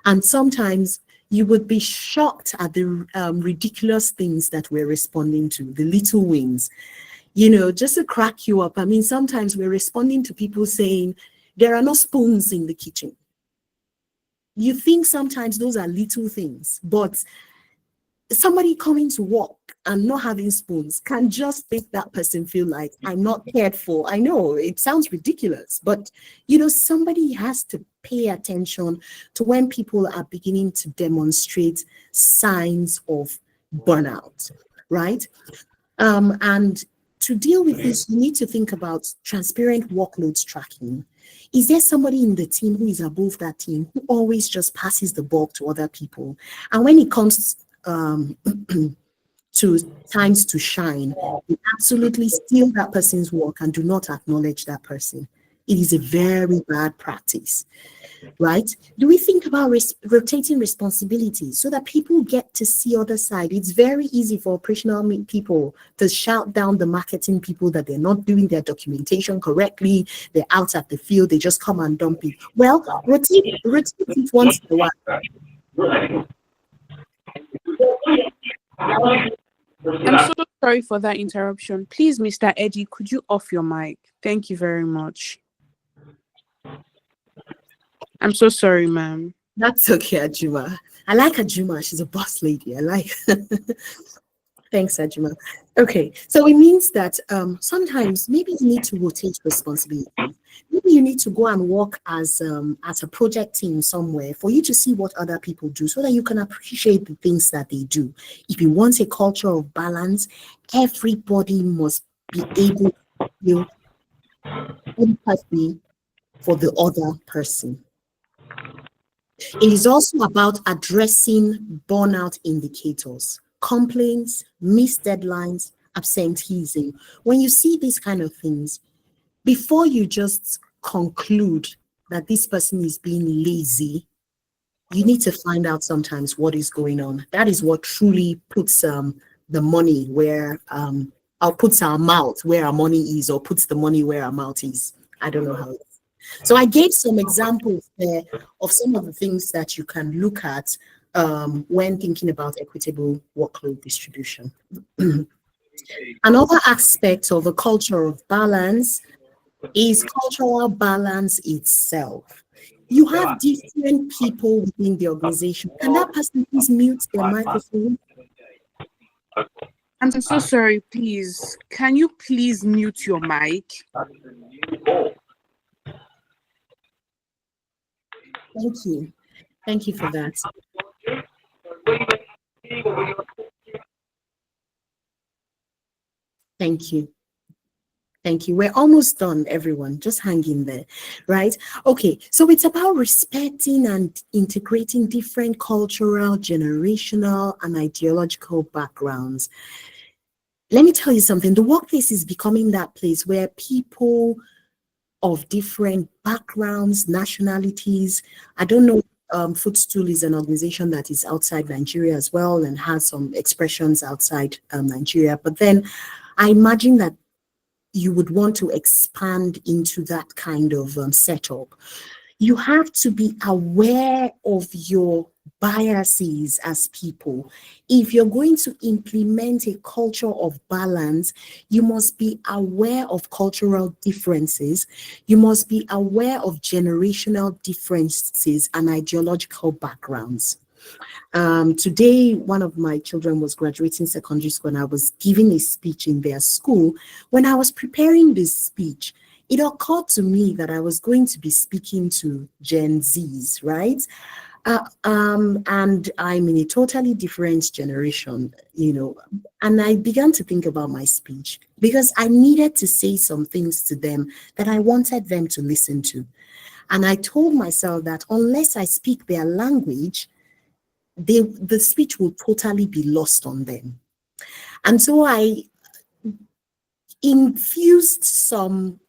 And sometimes you would be shocked at the ridiculous things that we're responding to, the little wins. Just to crack you up, I mean, sometimes we're responding to people saying, there are no spoons in the kitchen. You think sometimes those are little things, but somebody coming to work and not having spoons can just make that person feel like I'm not cared for. I know it sounds ridiculous, but somebody has to pay attention to when people are beginning to demonstrate signs of burnout, right? And to deal with this, you need to think about transparent workloads tracking. Is there somebody in the team who is above that team who always just passes the ball to other people? And when it comes to times to shine, you absolutely steal that person's work and do not acknowledge that person. It is a very bad practice, right? Do we think about rotating responsibilities so that people get to see other side? It's very easy for operational people to shout down the marketing people that they're not doing their documentation correctly. They're out at the field. They just come and dump it. Well, rotate it once in a while. I'm so sorry for that interruption. Please, Mr. Eddie, could you off your mic? Thank you very much. I'm so sorry, ma'am. That's okay, Ajuma. I like Ajuma. She's a boss lady. I like. Thanks, Ajuma. Okay, so it means that sometimes maybe you need to rotate responsibility. Maybe you need to go and work as a project team somewhere for you to see what other people do so that you can appreciate the things that they do. If you want a culture of balance, everybody must be able to feel empathy for the other person. It is also about addressing burnout indicators, complaints, missed deadlines, absenteeism. When you see these kind of things, before you just conclude that this person is being lazy, you need to find out sometimes what is going on. That is what truly puts the money where, or puts our mouth where our money is, or puts the money where our mouth is. I don't know how it is. So I gave some examples there of some of the things that you can look at when thinking about equitable workload distribution. Another aspect of a culture of balance is cultural balance itself. You have different people within the organization. Can that person please mute their microphone? I'm so sorry, please. Can you please mute your mic? Thank you. Thank you for that. Thank you. Thank you. We're almost done, everyone. Just hang in there, right? Okay, so it's about respecting and integrating different cultural, generational, and ideological backgrounds. Let me tell you something. The workplace is becoming that place where people of different backgrounds, nationalities, I don't know, Footstool is an organization that is outside Nigeria as well and has some expressions outside Nigeria. But then I imagine that you would want to expand into that kind of setup. You have to be aware of your biases as people. If you're going to implement a culture of balance, you must be aware of cultural differences. You must be aware of generational differences and ideological backgrounds. Today, one of my children was graduating secondary school and I was giving a speech in their school. When I was preparing this speech, it occurred to me that I was going to be speaking to Gen Zs, right? And I'm in a totally different generation, and I began to think about my speech because I needed to say some things to them that I wanted them to listen to. And I told myself that unless I speak their language, the speech will totally be lost on them. And so I infused some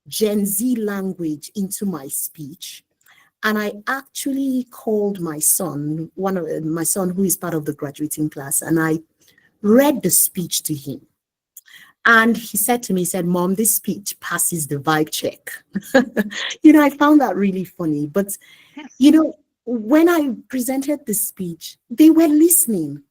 Gen Z language into my speech. And I actually called my son, one of my son who is part of the graduating class, and I read the speech to him. And he said to me, he said, Mom, this speech passes the vibe check. I found that really funny. But, when I presented the speech, they were listening.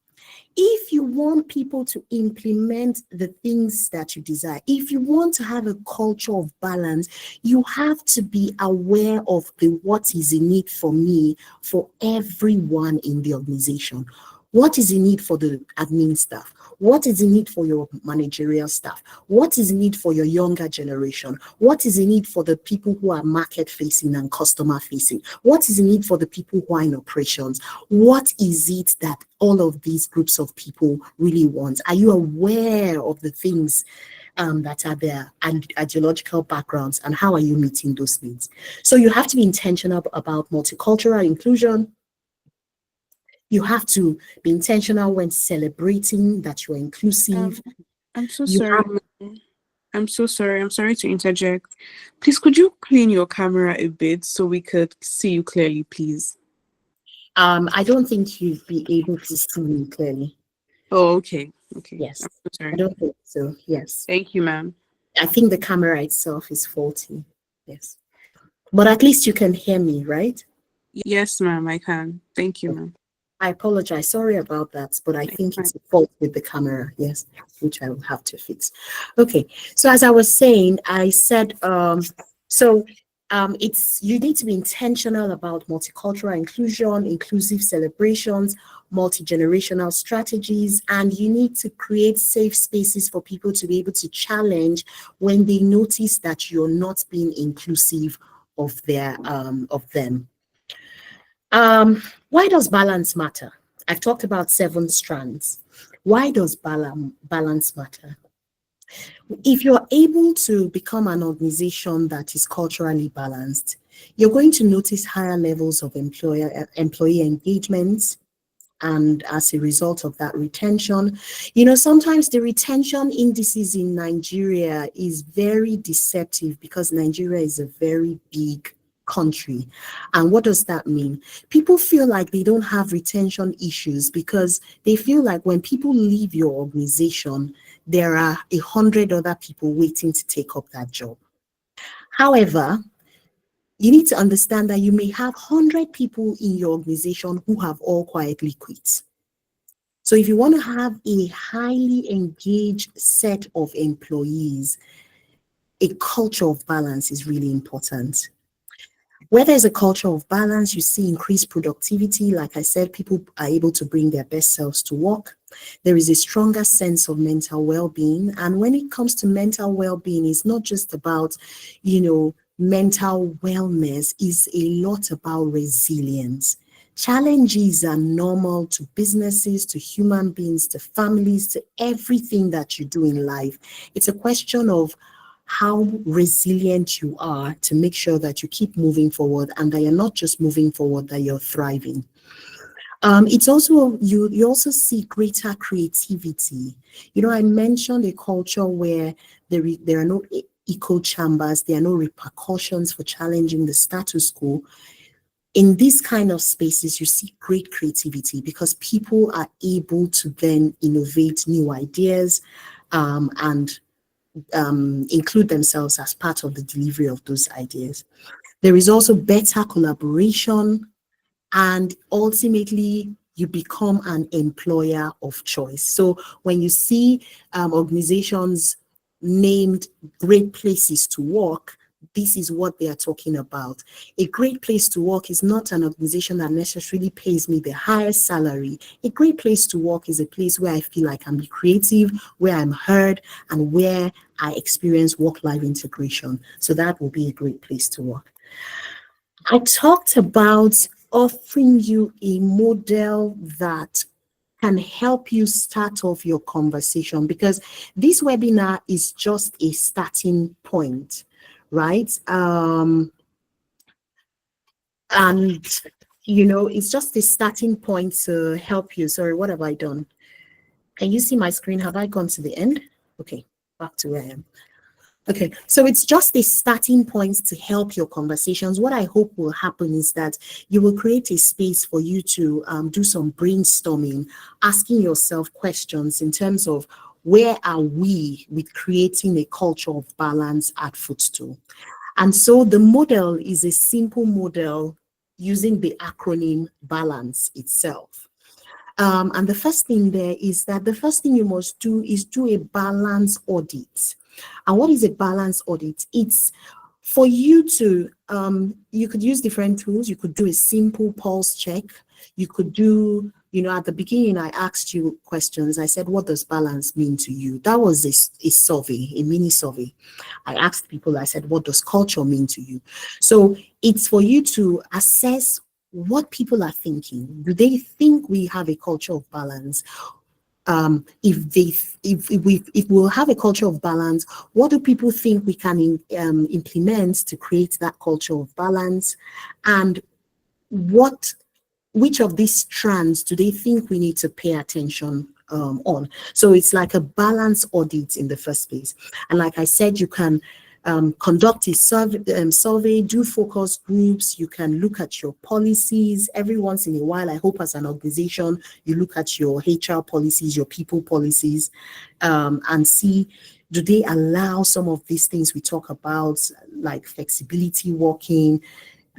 If you want people to implement the things that you desire, if you want to have a culture of balance, you have to be aware of the what is in it for me, for everyone in the organization. What is in need for the admin staff? What is in need for your managerial staff? What is in need for your younger generation? What is in need for the people who are market facing and customer facing? What is in need for the people who are in operations? What is it that all of these groups of people really want? Are you aware of the things that are their ideological backgrounds, and how are you meeting those needs? So you have to be intentional about multicultural inclusion. You have to be intentional when celebrating that you're inclusive. Um, I'm so You sorry, have, ma'am. I'm so sorry. I'm sorry to interject. Please, could you clean your camera a bit so we could see you clearly, please? I don't think you'd be able to see me clearly. Oh, okay. Okay. Yes, I'm so I sorry. don't think so. Yes, Thank you, ma'am. I think the camera itself is faulty. Yes, but at least you can hear me, right? Yes, ma'am, I can. Thank you, ma'am. I apologize. Sorry about that, but I It's think fine. it's a fault with the camera. Yes, which I will have to fix. Okay. So as I was saying, I said, so it's you need to be intentional about multicultural inclusion, inclusive celebrations, multi-generational strategies, and you need to create safe spaces for people to be able to challenge when they notice that you're not being inclusive of them. Why does balance matter? I've talked about 7 strands. Why does balance matter? If you're able to become an organization that is culturally balanced, you're going to notice higher levels of employee engagement, and as a result of that retention, sometimes the retention indices in Nigeria is very deceptive because Nigeria is a very big country. And what does that mean? People feel like they don't have retention issues because they feel like when people leave your organization, there are 100 other people waiting to take up that job. However, you need to understand that you may have 100 people in your organization who have all quietly quit. So if you want to have a highly engaged set of employees, a culture of balance is really important. Where there's a culture of balance, you see increased productivity. Like I said, people are able to bring their best selves to work. There is a stronger sense of mental well-being. And when it comes to mental well-being, it's not just about, mental wellness, it's a lot about resilience. Challenges are normal to businesses, to human beings, to families, to everything that you do in life. It's a question of how resilient you are to make sure that you keep moving forward and that you're not just moving forward, that you're thriving. It's also you also see greater creativity. I mentioned a culture where there are no echo chambers, there are no repercussions for challenging the status quo. In these kind of spaces, you see great creativity because people are able to then innovate new ideas and include themselves as part of the delivery of those ideas. There is also better collaboration, and ultimately, you become an employer of choice. So when you see organizations named great places to work, this is what they are talking about. A great place to work is not an organization that necessarily pays me the highest salary. A great place to work is a place where I feel I can be creative, where I'm heard, and where I experience work-life integration. So that will be a great place to work. I talked about offering you a model that can help you start off your conversation, because this webinar is just a starting point, right? And it's just a starting point to help you. Sorry, what have I done? Can you see my screen? Have I gone to the end? Okay, back to where I am. Okay, so it's just a starting point to help your conversations. What I hope will happen is that you will create a space for you to do some brainstorming, asking yourself questions in terms of where are we with creating a culture of balance at Footstool. And so the model is a simple model using the acronym BALANCE itself. And the first thing there is that the first thing you must do is do a balance audit. And what is a balance audit? It's for you to, you could use different tools. You could do a simple pulse check. You could do, at the beginning, I asked you questions. I said, what does balance mean to you? That was a survey, a mini survey. I asked people, I said, what does culture mean to you? So it's for you to assess what people are thinking. Do they think we have a culture of balance? If we'll have a culture of balance, what do people think we can implement to create that culture of balance? And which of these strands do they think we need to pay attention on? So it's like a balance audit in the first place. And like I said, you can conduct a survey, do focus groups. You can look at your policies every once in a while. I hope as an organization, you look at your HR policies, your people policies, and see, do they allow some of these things we talk about, like flexibility working,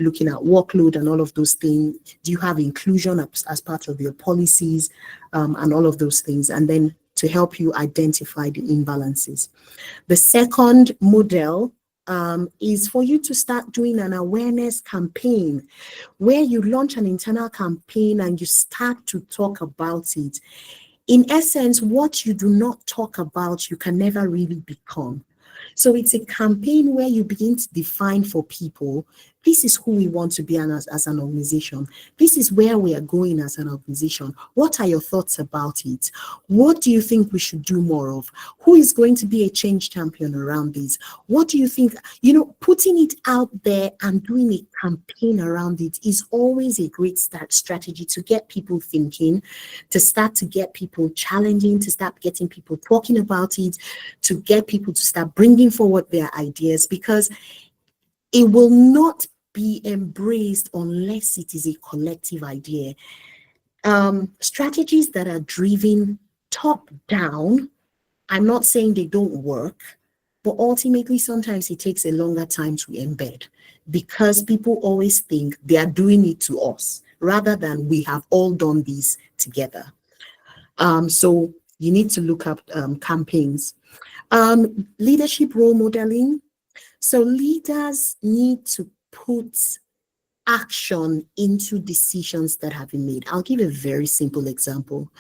looking at workload and all of those things? Do you have inclusion as part of your policies, and all of those things? And then to help you identify the imbalances. The second model is for you to start doing an awareness campaign where you launch an internal campaign and you start to talk about it. In essence, what you do not talk about, you can never really become. So it's a campaign where you begin to define for people, this is who we want to be as an organization. This is where we are going as an organization. What are your thoughts about it? What do you think we should do more of? Who is going to be a change champion around this? What do you think? Putting it out there and doing a campaign around it is always a great strategy to get people thinking, to start to get people challenging, to start getting people talking about it, to get people to start bringing forward their ideas, because it will not be embraced unless it is a collective idea. Strategies that are driven top down, I'm not saying they don't work, but ultimately sometimes it takes a longer time to embed, because people always think they are doing it to us rather than we have all done this together. So you need to look up campaigns. Leadership role modeling. So leaders need to put action into decisions that have been made. I'll give a very simple example.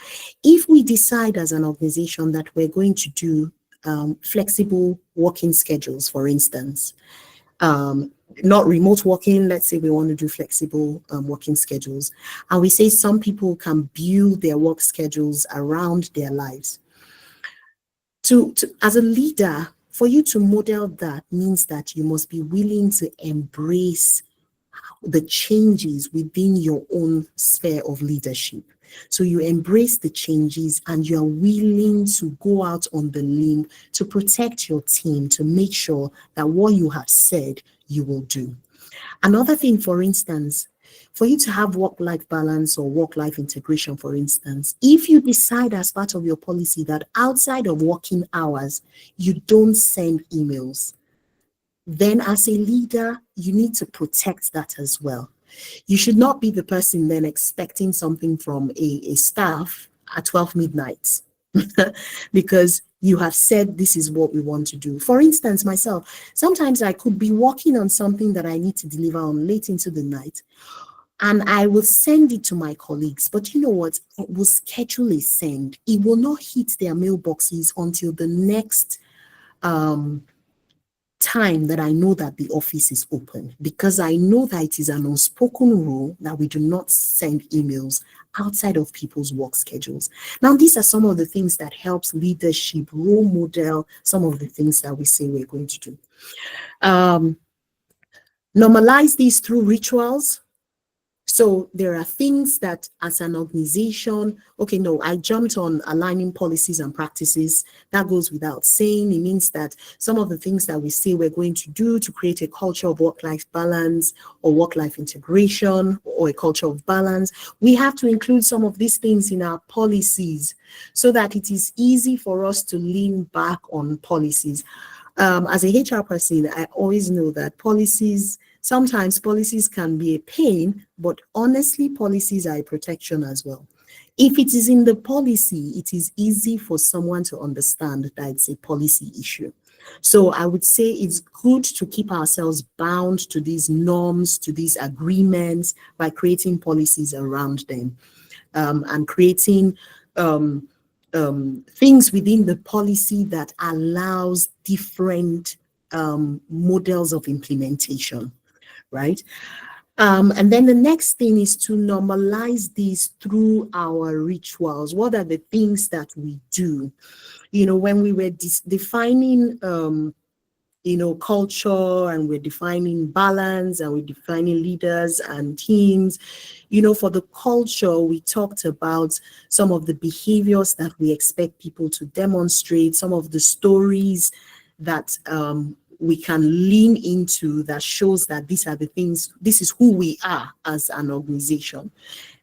If we decide as an organization that we're going to do flexible working schedules, for instance, not remote working, let's say we want to do flexible working schedules, and we say some people can build their work schedules around their lives. As a leader, for you to model that means that you must be willing to embrace the changes within your own sphere of leadership. So you embrace the changes and you are willing to go out on the limb to protect your team, to make sure that what you have said, you will do. Another thing, for instance, for you to have work-life balance or work-life integration, for instance, if you decide as part of your policy that outside of working hours, you don't send emails, then as a leader, you need to protect that as well. You should not be the person then expecting something from a staff at 12 midnight because You have said this is what we want to do. For instance, myself, sometimes I could be working on something that I need to deliver on late into the night, and I will send it to my colleagues. But you know what? I will schedule a send. It will not hit their mailboxes until the next um, time that I know that the office is open, because I know that it is an unspoken rule that we do not send emails outside of people's work schedules. Now, these are some of the things that helps leadership role model some of the things that we say we're going to do. Um, Normalize these through rituals. So there are things that as an organization, okay, no, I jumped on aligning policies and practices. That goes without saying. It means that some of the things that we say we're going to do to create a culture of work-life balance or work-life integration or a culture of balance, we have to include some of these things in our policies so that it is easy for us to lean back on policies. As a HR person, I always know that sometimes policies can be a pain, but honestly, policies are a protection as well. If it is in the policy, it is easy for someone to understand that it's a policy issue. So I would say it's good to keep ourselves bound to these norms, to these agreements by creating policies around them, and creating things within the policy that allows different models of implementation, right? And then the next thing is to normalize these through our rituals. What are the things that we do? You know, when we were defining culture, and we're defining balance, and we're defining leaders and teams. For the culture, we talked about some of the behaviors that we expect people to demonstrate, some of the stories that we can lean into that shows that these are the things, this is who we are as an organization.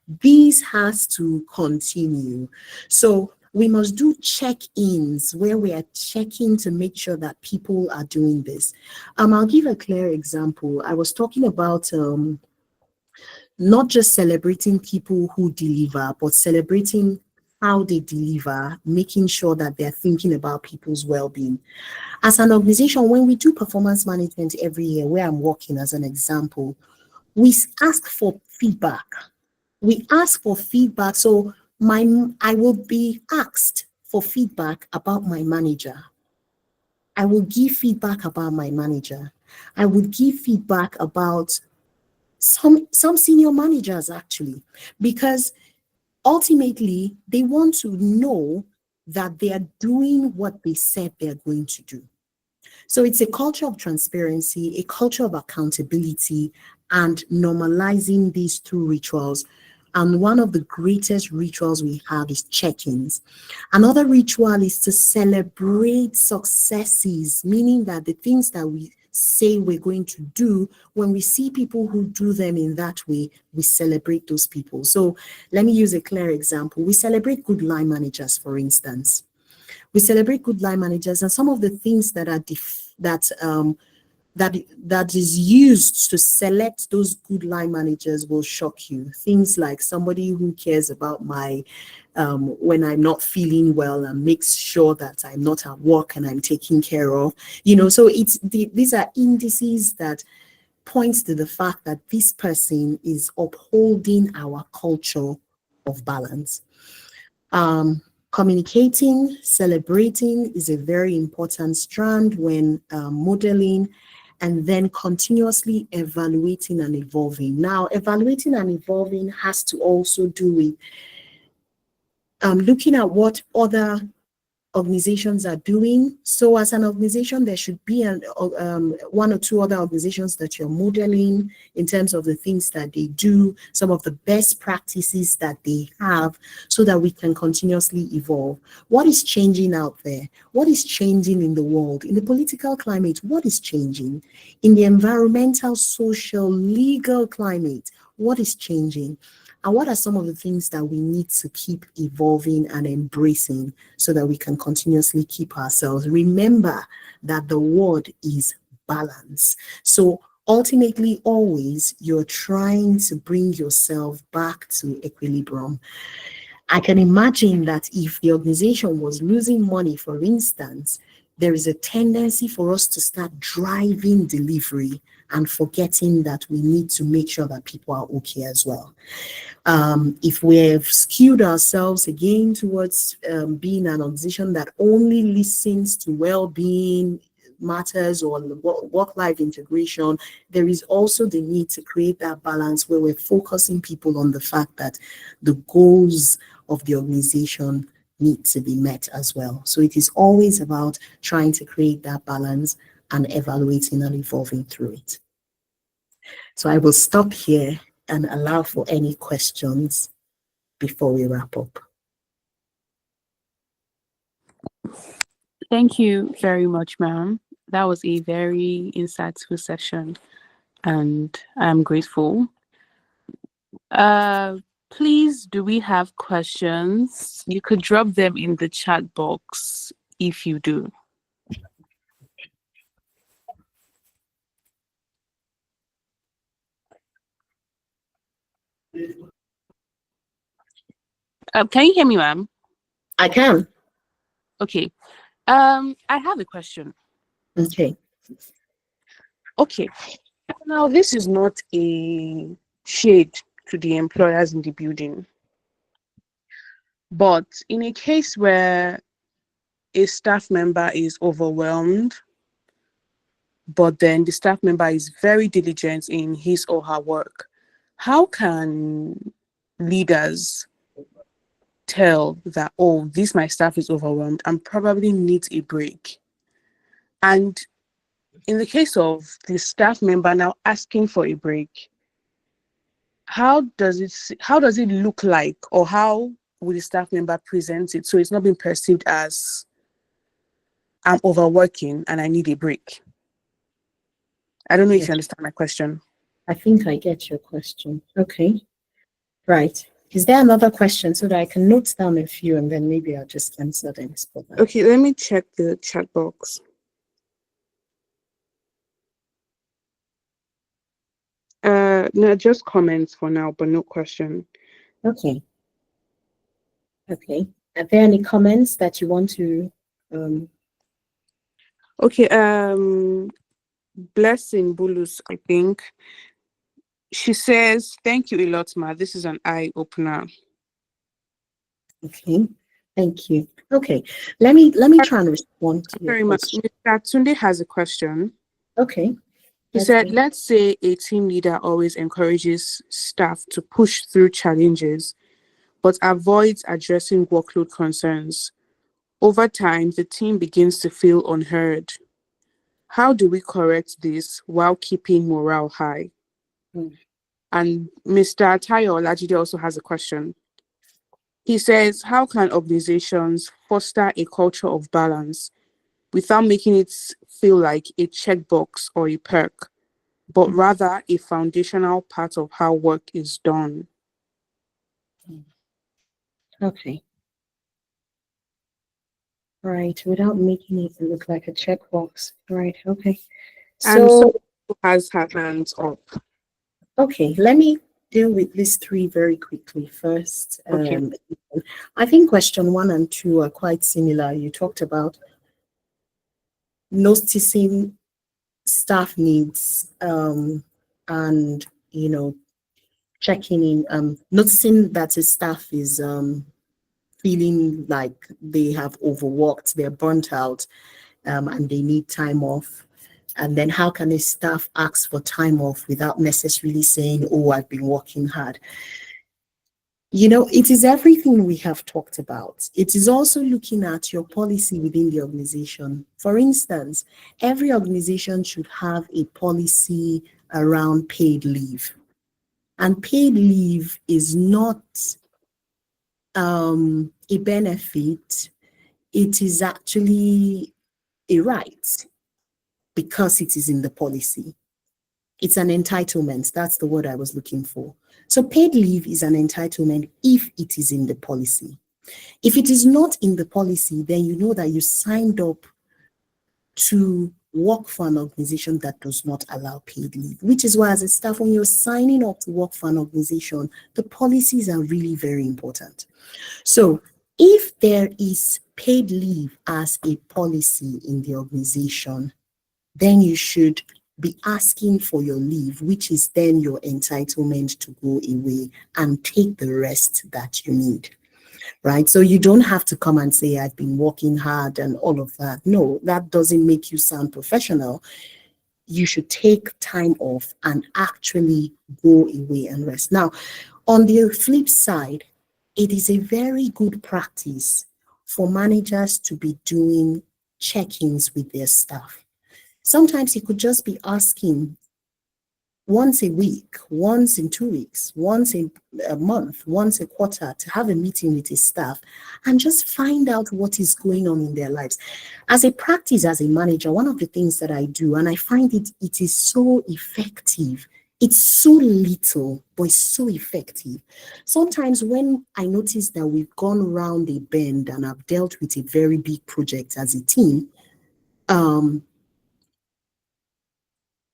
This has to continue. So we must do check-ins where we are checking to make sure that people are doing this. I'll give a clear example. I was talking about not just celebrating people who deliver, but celebrating how they deliver, making sure that they're thinking about people's well-being. As an organization, when we do performance management every year, where I'm working as an example, we ask for feedback. So I will be asked for feedback about my manager. I will give feedback about my manager. I would give feedback about some senior managers, actually, because ultimately they want to know that they are doing what they said they're going to do. So it's a culture of transparency, a culture of accountability, and normalizing these two rituals. And one of the greatest rituals we have is check-ins. Another ritual is to celebrate successes, meaning that the things that we say we're going to do, when we see people who do them in that way, we celebrate those people. So let me use a clear example. We celebrate good line managers, for instance. We celebrate good line managers, and some of the things that are that is used to select those good line managers will shock you. Things like somebody who cares about my when I'm not feeling well and makes sure that I'm not at work and I'm taken care of. So these are indices that points to the fact that this person is upholding our culture of balance. Communicating, celebrating is a very important strand when modeling, and then continuously evaluating and evolving. Now, evaluating and evolving has to also do with looking at what other organizations are doing. So as an organization, there should be one or two other organizations that you're modeling in terms of the things that they do, some of the best practices that they have, so that we can continuously evolve. What is changing out there? What is changing in the world? In the political climate, what is changing? In the environmental, social, legal climate, what is changing? And what are some of the things that we need to keep evolving and embracing so that we can continuously keep ourselves? Remember that the word is balance. So ultimately, always you're trying to bring yourself back to equilibrium. I can imagine that if the organization was losing money, for instance, there is a tendency for us to start driving delivery and forgetting that we need to make sure that people are okay as well. If we've skewed ourselves again towards being an organization that only listens to well-being matters or work-life integration, there is also the need to create that balance where we're focusing people on the fact that the goals of the organization need to be met as well. So it is always about trying to create that balance and evaluating and evolving through it. So I will stop here and allow for any questions before we wrap up. Thank you very much, ma'am. That was a very insightful session, and I'm grateful. Please, do we have questions? You could drop them in the chat box if you do. Can you hear me, ma'am? I can. Okay. I have a question. Okay. Okay. Now, this is not a shade to the employers in the building, but in a case where a staff member is overwhelmed, but then the staff member is very diligent in his or her work, how can leaders tell that, oh, this my staff is overwhelmed and probably needs a break? And in the case of the staff member now asking for a break, how does it look like, or how will the staff member present it so it's not being perceived as I'm overworking and I need a break? I don't know if you understand my question. I think I get your question. Okay. Right. Is there another question so that I can note down a few and then maybe I'll just answer them? Okay, let me check the chat box. No, just comments for now, but no question. Okay. Okay. Are there any comments that you want to Okay, Blessing Bulus, I think. She says, thank you a lot, Ma. This is an eye opener. Okay, thank you. Okay, let me try and respond to your Very much. question. Mr. Tunde has a question. Okay. He said, let's say a team leader always encourages staff to push through challenges, but avoids addressing workload concerns. Over time, the team begins to feel unheard. How do we correct this while keeping morale high? And Mr. Tayo Olajide also has a question. He says, how can organizations foster a culture of balance without making it feel like a checkbox or a perk, but rather a foundational part of how work is done? Okay. Right, without making it look like a checkbox. Right, okay. And So has her hands up. okay, let me deal with these three very quickly first. Okay. I think question 1 and 2 are quite similar. You talked about noticing staff needs and checking in, noticing that a staff is feeling like they have overworked, they're burnt out, and they need time off. And then how can a staff ask for time off without necessarily saying, oh, I've been working hard? It is everything we have talked about. It is also looking at your policy within the organization. For instance, every organization should have a policy around paid leave. And paid leave is not a benefit, it is actually a right because it is in the policy. It's an entitlement. That's the word I was looking for. So paid leave is an entitlement if it is in the policy. If it is not in the policy, then you know that you signed up to work for an organization that does not allow paid leave, which is why, as a staff, when you're signing up to work for an organization, the policies are really very important. So, if there is paid leave as a policy in the organization, then you should be asking for your leave, which is then your entitlement to go away and take the rest that you need. Right? So you don't have to come and say, I've been working hard and all of that. No, that doesn't make you sound professional. You should take time off and actually go away and rest. Now, on the flip side, it is a very good practice for managers to be doing check-ins with their staff. Sometimes you could just be asking once a week, once in 2 weeks, once in a month, once a quarter, to have a meeting with his staff and just find out what is going on in their lives. As a practice, as a manager, one of the things that I do, and I find it is so effective. It's so little, but it's so effective. Sometimes when I notice that we've gone around a bend and I've dealt with a very big project as a team,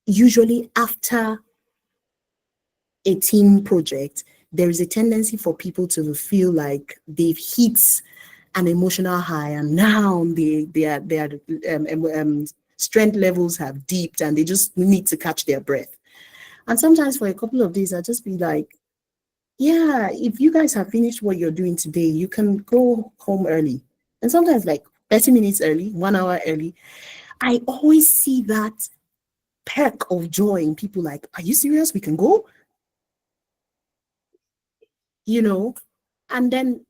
usually after a team project, there is a tendency for people to feel like they've hit an emotional high, and now their strength levels have dipped, and they just need to catch their breath. And sometimes for a couple of days, I'll just be like, yeah, if you guys have finished what you're doing today, you can go home early. And sometimes like 30 minutes early, 1 hour early. I always see that perk of joy in people like, are you serious? We can go? You know, and then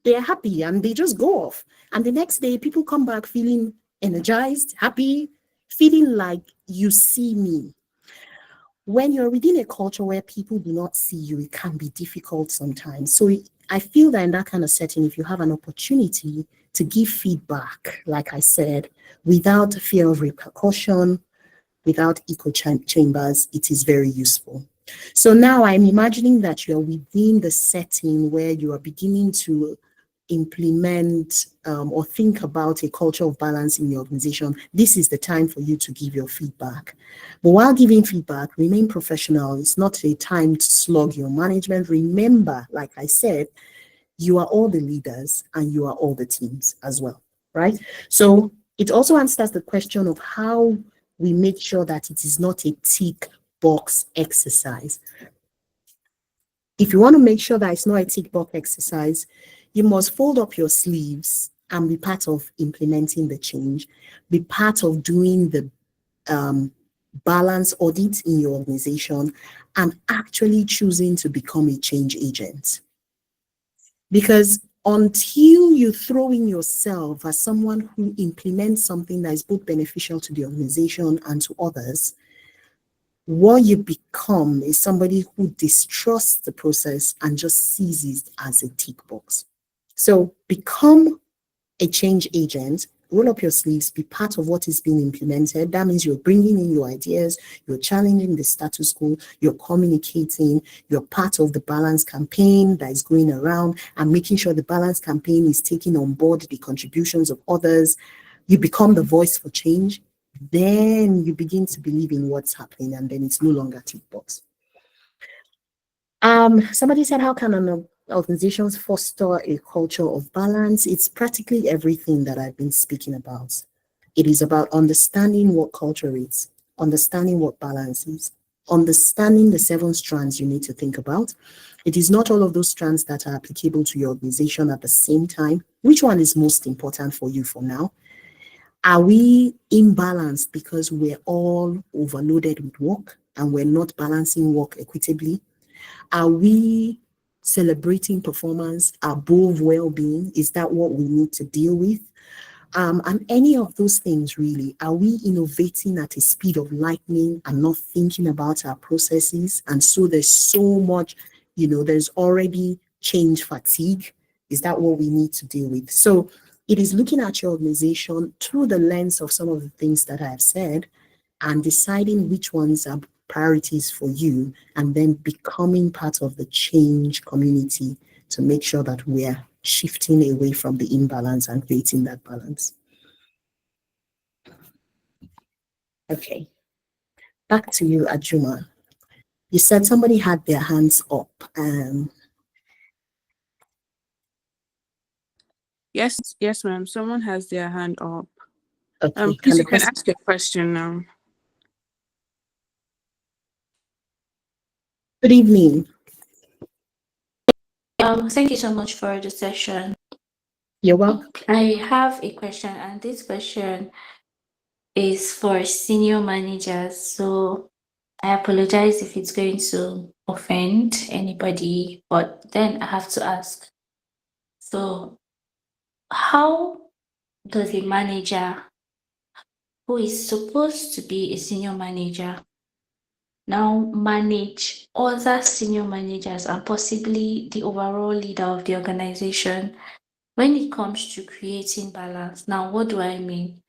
they're happy and they just go off. And the next day, people come back feeling energized, happy, feeling like you see me. When you're within a culture where people do not see you, it can be difficult sometimes. So I feel that in that kind of setting, if you have an opportunity to give feedback, like I said, without fear of repercussion, without echo chambers, it is very useful. So now I'm imagining that you're within the setting where you are beginning to implement or think about a culture of balance in your organization. This is the time for you to give your feedback. But while giving feedback, remain professional. It's not a time to slug your management. Remember, like I said, you are all the leaders and you are all the teams as well, right? So it also answers the question of how we make sure that it is not a tick box exercise. If you want to make sure that it's not a tick box exercise, you must fold up your sleeves and be part of implementing the change, be part of doing the balance audit in your organization, and actually choosing to become a change agent. Because until you throw in yourself as someone who implements something that is both beneficial to the organization and to others, what you become is somebody who distrusts the process and just sees it as a tick box. So become a change agent, roll up your sleeves, be part of what is being implemented. That means you're bringing in your ideas, you're challenging the status quo, you're communicating, you're part of the balance campaign that is going around and making sure the balance campaign is taking on board the contributions of others. You become the voice for change. Then you begin to believe in what's happening, and then it's no longer tick box. Somebody said, how can an organizations foster a culture of balance? It's practically everything that I've been speaking about. It is about understanding what culture is, understanding what balance is, understanding the 7 strands you need to think about. It is not all of those strands that are applicable to your organization at the same time. Which one is most important for you for now? Are we imbalanced because we're all overloaded with work and we're not balancing work equitably? Are we celebrating performance above well-being? Is that what we need to deal with? And any of those things really, are we innovating at a speed of lightning and not thinking about our processes? And so there's so much, there's already change fatigue. Is that what we need to deal with? So it is looking at your organization through the lens of some of the things that I have said and deciding which ones are priorities for you, and then becoming part of the change community to make sure that we're shifting away from the imbalance and creating that balance. Okay, back to you, Ajuma. You said somebody had their hands up. Yes, ma'am. Someone has their hand up. Okay, can Please, the you can person? ask your question now. Good evening. Thank you so much for the session. You're welcome. I have a question, and this question is for senior managers. So I apologize if it's going to offend anybody, but then I have to ask. So, how does a manager who is supposed to be a senior manager now manage other senior managers and possibly the overall leader of the organization when it comes to creating balance? Now, what do I mean?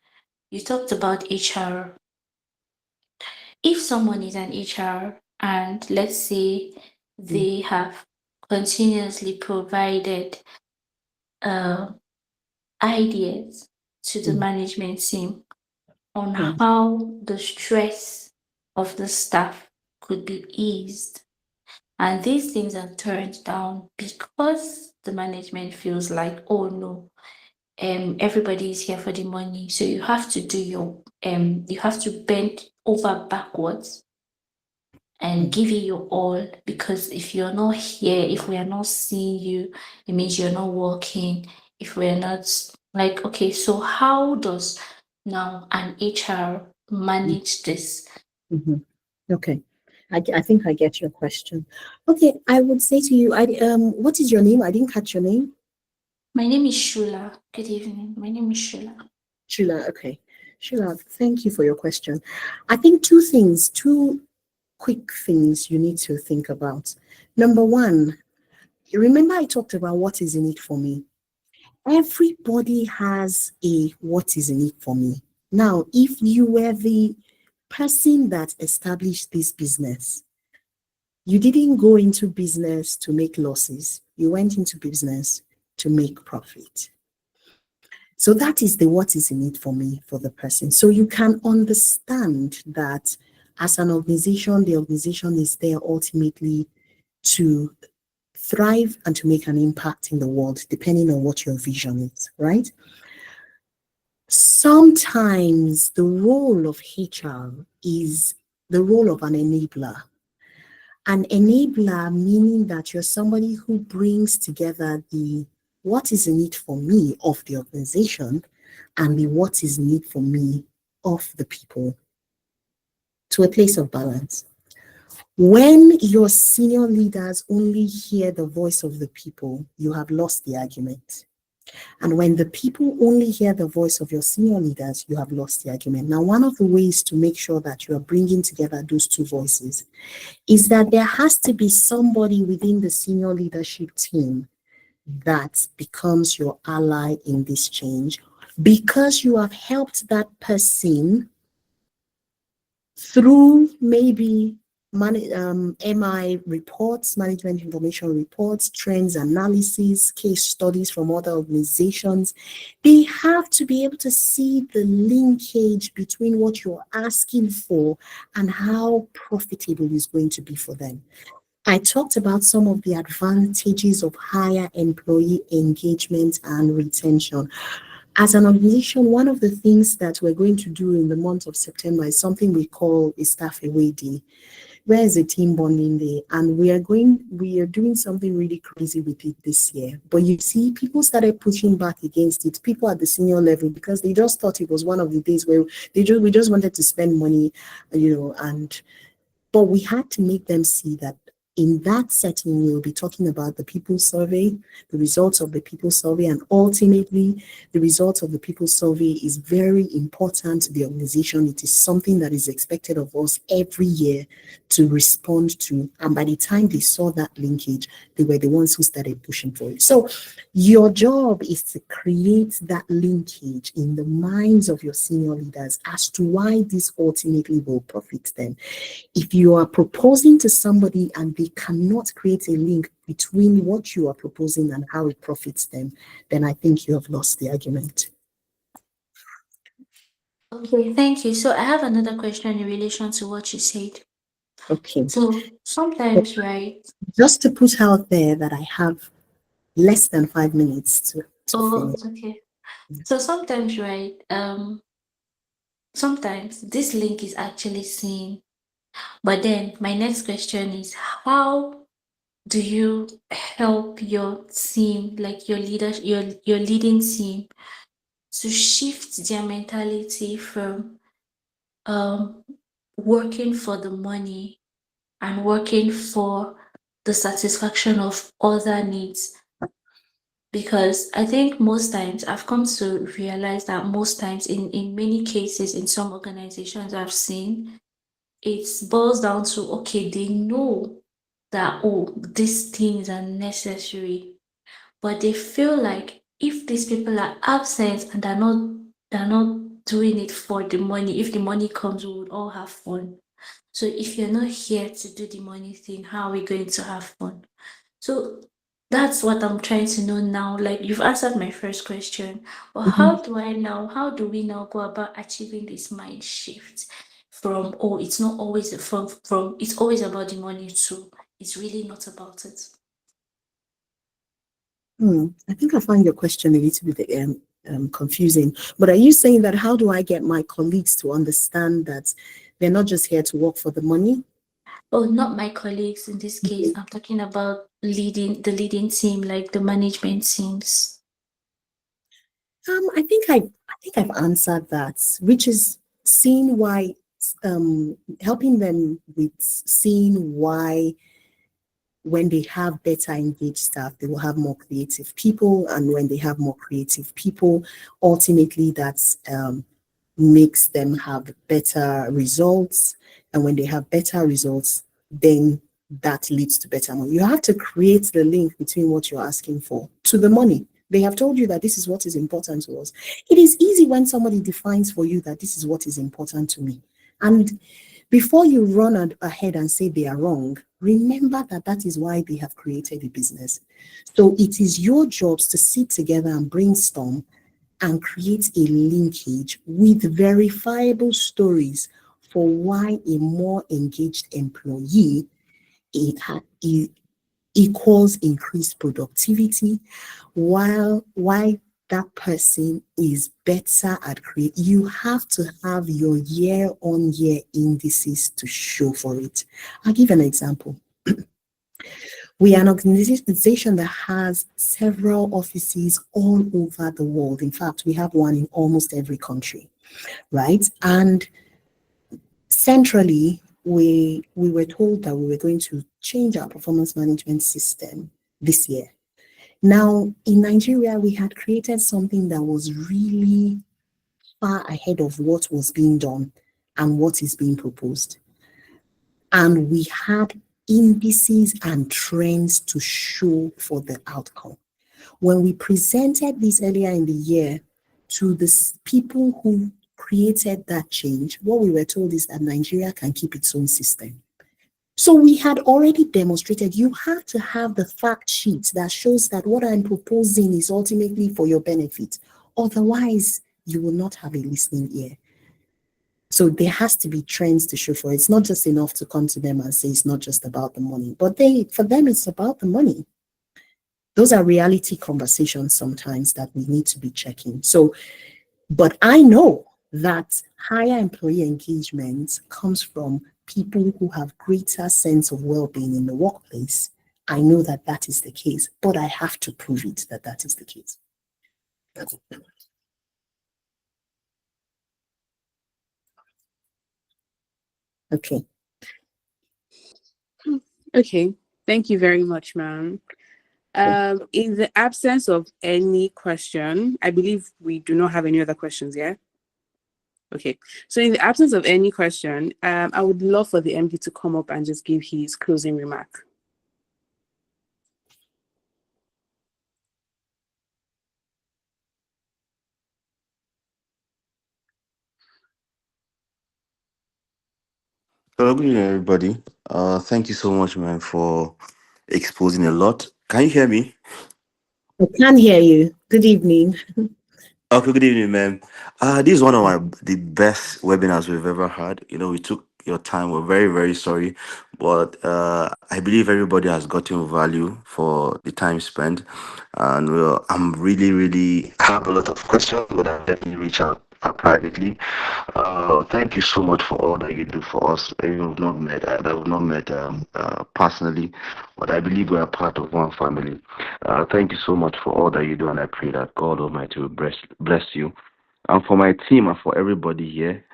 You talked about HR. If someone is an HR and let's say they have continuously provided uh, ideas to the Mm, management team on mm, how the stress of the staff could be eased, and these things are turned down because the management feels like, oh no, everybody is here for the money, so you have to do your you have to bend over backwards and mm, give it your all, because if you're not here, if we are not seeing you, it means you're not working. If we're not, like, okay, so how does now an HR mm, manage this? mhm. Okay. I think I get your question. Okay, I would say to you, what is your name? I didn't catch your name. My name is Shula. Good evening. My name is Shula. Sheila. Okay. Sheila, thank you for your question. I think two quick things you need to think about. Number one, you remember I talked about what is in it for me. Everybody has a what is in it for me. Now, if you were the person that established this business, you didn't go into business to make losses. You went into business to make profit. So that is the what is in it for me for the person. So you can understand that as an organization, the organization is there ultimately to thrive and to make an impact in the world, depending on what your vision is, right? Sometimes the role of HR is the role of an enabler. An enabler meaning that you're somebody who brings together the what is in it for me of the organization and the what is in it for me of the people to a place of balance. When your senior leaders only hear the voice of the people, you have lost the argument. And when the people only hear the voice of your senior leaders, you have lost the argument. Now, one of the ways to make sure that you are bringing together those two voices is that there has to be somebody within the senior leadership team that becomes your ally in this change because you have helped that person through maybe MI reports, management information reports, trends analysis, case studies from other organizations. They have to be able to see the linkage between what you're asking for and how profitable it's going to be for them. I talked about some of the advantages of higher employee engagement and retention. As an organization, one of the things that we're going to do in the month of September is something we call a staff away day, where is a team bonding day, and we are doing something really crazy with it this year. But you see, people started pushing back against it. People at the senior level, because they just thought it was one of the days where we just wanted to spend money, and but we had to make them see that in that setting, we'll be talking about the people survey, the results of the people survey, and ultimately, the results of the people survey is very important to the organization. It is something that is expected of us every year to respond to. And by the time they saw that linkage, they were the ones who started pushing for it. So, your job is to create that linkage in the minds of your senior leaders as to why this ultimately will profit them. If you are proposing to somebody and they cannot create a link between what you are proposing and how it profits them, then I think you have lost the argument. Okay, thank you. So I have another question in relation to what you said. Okay. So sometimes, right? Just to put out there that I have less than 5 minutes to Oh, finish. okay. So sometimes, right? Sometimes this link is actually seen. But then my next question is, how do you help your team, like your leader, your leading team, to shift their mentality from um working for the money and working for the satisfaction of other needs? Because I think most times I've come to realize that most times in many cases in some organizations I've seen, it boils down to, okay, they know that, oh, these things are necessary, but they feel like if these people are absent and they're not doing it for the money, if the money comes, we would all have fun. So if you're not here to do the money thing, how are we going to have fun? So that's what I'm trying to know now. Like, you've answered my first question, but Mhm. how do we now go about achieving this mind shift from, oh, it's not always from it's always about the money, to it's really not about it. I think I find your question a little bit confusing. But are you saying that how do I get my colleagues to understand that they're not just here to work for the money? Oh, not my colleagues in this case. I'm talking about leading team, like the management teams. I think I've answered that, which is seeing why, helping them with seeing why when they have better engaged staff, they will have more creative people, and when they have more creative people, ultimately that's makes them have better results. And when they have better results, then that leads to better money. You have to create the link between what you're asking for to the money. They have told you that this is what is important to us. It is easy when somebody defines for you that this is what is important to me. And before you run ahead and say they are wrong, remember that that is why they have created a business. So it is your jobs to sit together and brainstorm and create a linkage with verifiable stories for why a more engaged employee equals increased productivity, while why that person is better at create. You have to have your year on year indices to show for it. I'll give an example. We are an organization that has several offices all over the world. In fact, we have one in almost every country, right? And centrally, we were told that we were going to change our performance management system this year. Now, in Nigeria, we had created something that was really far ahead of what was being done and what is being proposed. And we had indices and trends to show for the outcome. When we presented this earlier in the year to the people who created that change, what we were told is that Nigeria can keep its own system. So we had already demonstrated you have to have the fact sheet that shows that what I'm proposing is ultimately for your benefit. Otherwise, you will not have a listening ear. So there has to be trends to show for it. It's not just enough to come to them and say it's not just about the money, but for them it's about the money. Those are reality conversations sometimes that we need to be checking. So, but I know that higher employee engagement comes from people who have greater sense of well-being in the workplace. I know that that is the case, but I have to prove it that that is the case. Okay. Okay, thank you very much, ma'am. In the absence of any question, I believe we do not have any other questions, yeah? Okay, so in the absence of any question, I would love for the MD to come up and just give his closing remark. Hello, good evening, everybody. Thank you so much, man, for exposing a lot. Can you hear me? I can hear you. Good evening. Okay, good evening, ma'am. This is one of the best webinars we've ever had. We took your time. We're very, very sorry, but I believe everybody has gotten value for the time spent, and I'm really, really have a lot of questions, but I'll definitely reach out privately. Thank you so much for all that you do for us. Even we've not met, that we've not met personally, but I believe we are part of one family. Thank you so much for all that you do, and I pray that God Almighty will bless you. And for my team and for everybody here,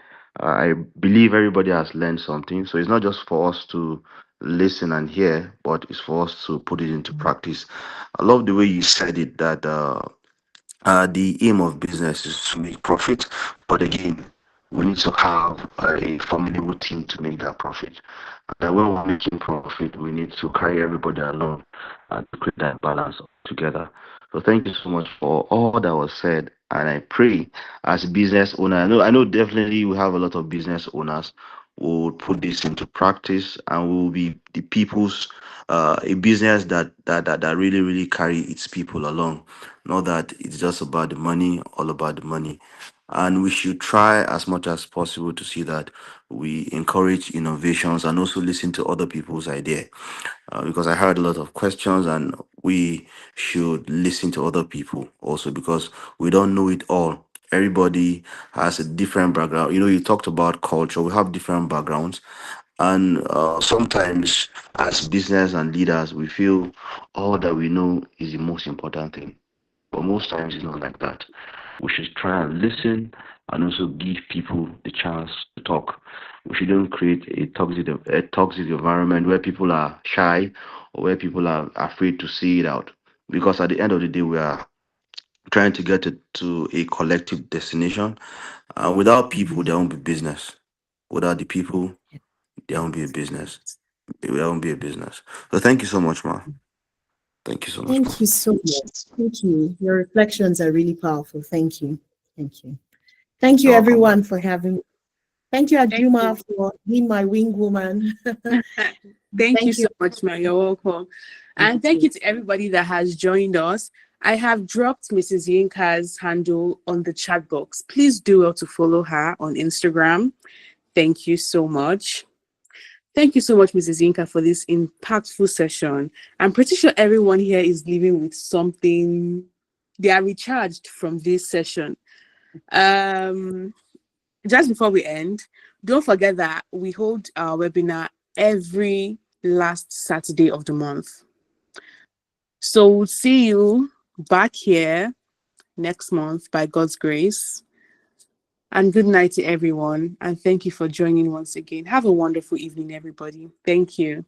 I believe everybody has learned something. So it's not just for us to listen and hear, but it's for us to put it into practice. I love the way you said it that the aim of business is to make profit, but again, we need to have a formidable team to make that profit. And when we're making profit, we need to carry everybody along and to create that balance together. So thank you so much for all that was said. And I pray as a business owner, I know definitely we have a lot of business owners who will put this into practice and will be the people's a business that really, really carry its people along. Not that it's just about the money, all about the money. And we should try as much as possible to see that we encourage innovations and also listen to other people's idea. Because I heard a lot of questions, and we should listen to other people also because we don't know it all. Everybody has a different background. You talked about culture. We have different backgrounds, and sometimes as business and leaders, we feel all that we know is the most important thing. But most times it's not like that. We should try and listen and also give people the chance to talk. We shouldn't create a toxic environment where people are shy or where people are afraid to say it out. Because at the end of the day, we are trying to get to a collective destination. Without people, there won't be business. Without the people, there won't be a business. There won't be a business. So thank you so much, ma. Thank you so much, ma. Thank you so much. Thank you. Your reflections are really powerful. Thank you. Thank you. Thank you, You're welcome, ma. everyone, for having me. Thank you, Thank Ajuma, you. for being my wing woman. Thank you Thank so you. much, man. You're welcome. Thank And thank you. you to everybody that has joined us. I have dropped Mrs. Yinka's handle on the chat box. Please do well to follow her on Instagram. Thank you so much. Thank you so much, Mrs. Yinka, for this impactful session. I'm pretty sure everyone here is leaving with something. They are recharged from this session. Um, just before we end, don't forget that we hold our webinar every last Saturday of the month. So we'll see you back here next month by God's grace. And good night to everyone. And thank you for joining once again. Have a wonderful evening, everybody. Thank you.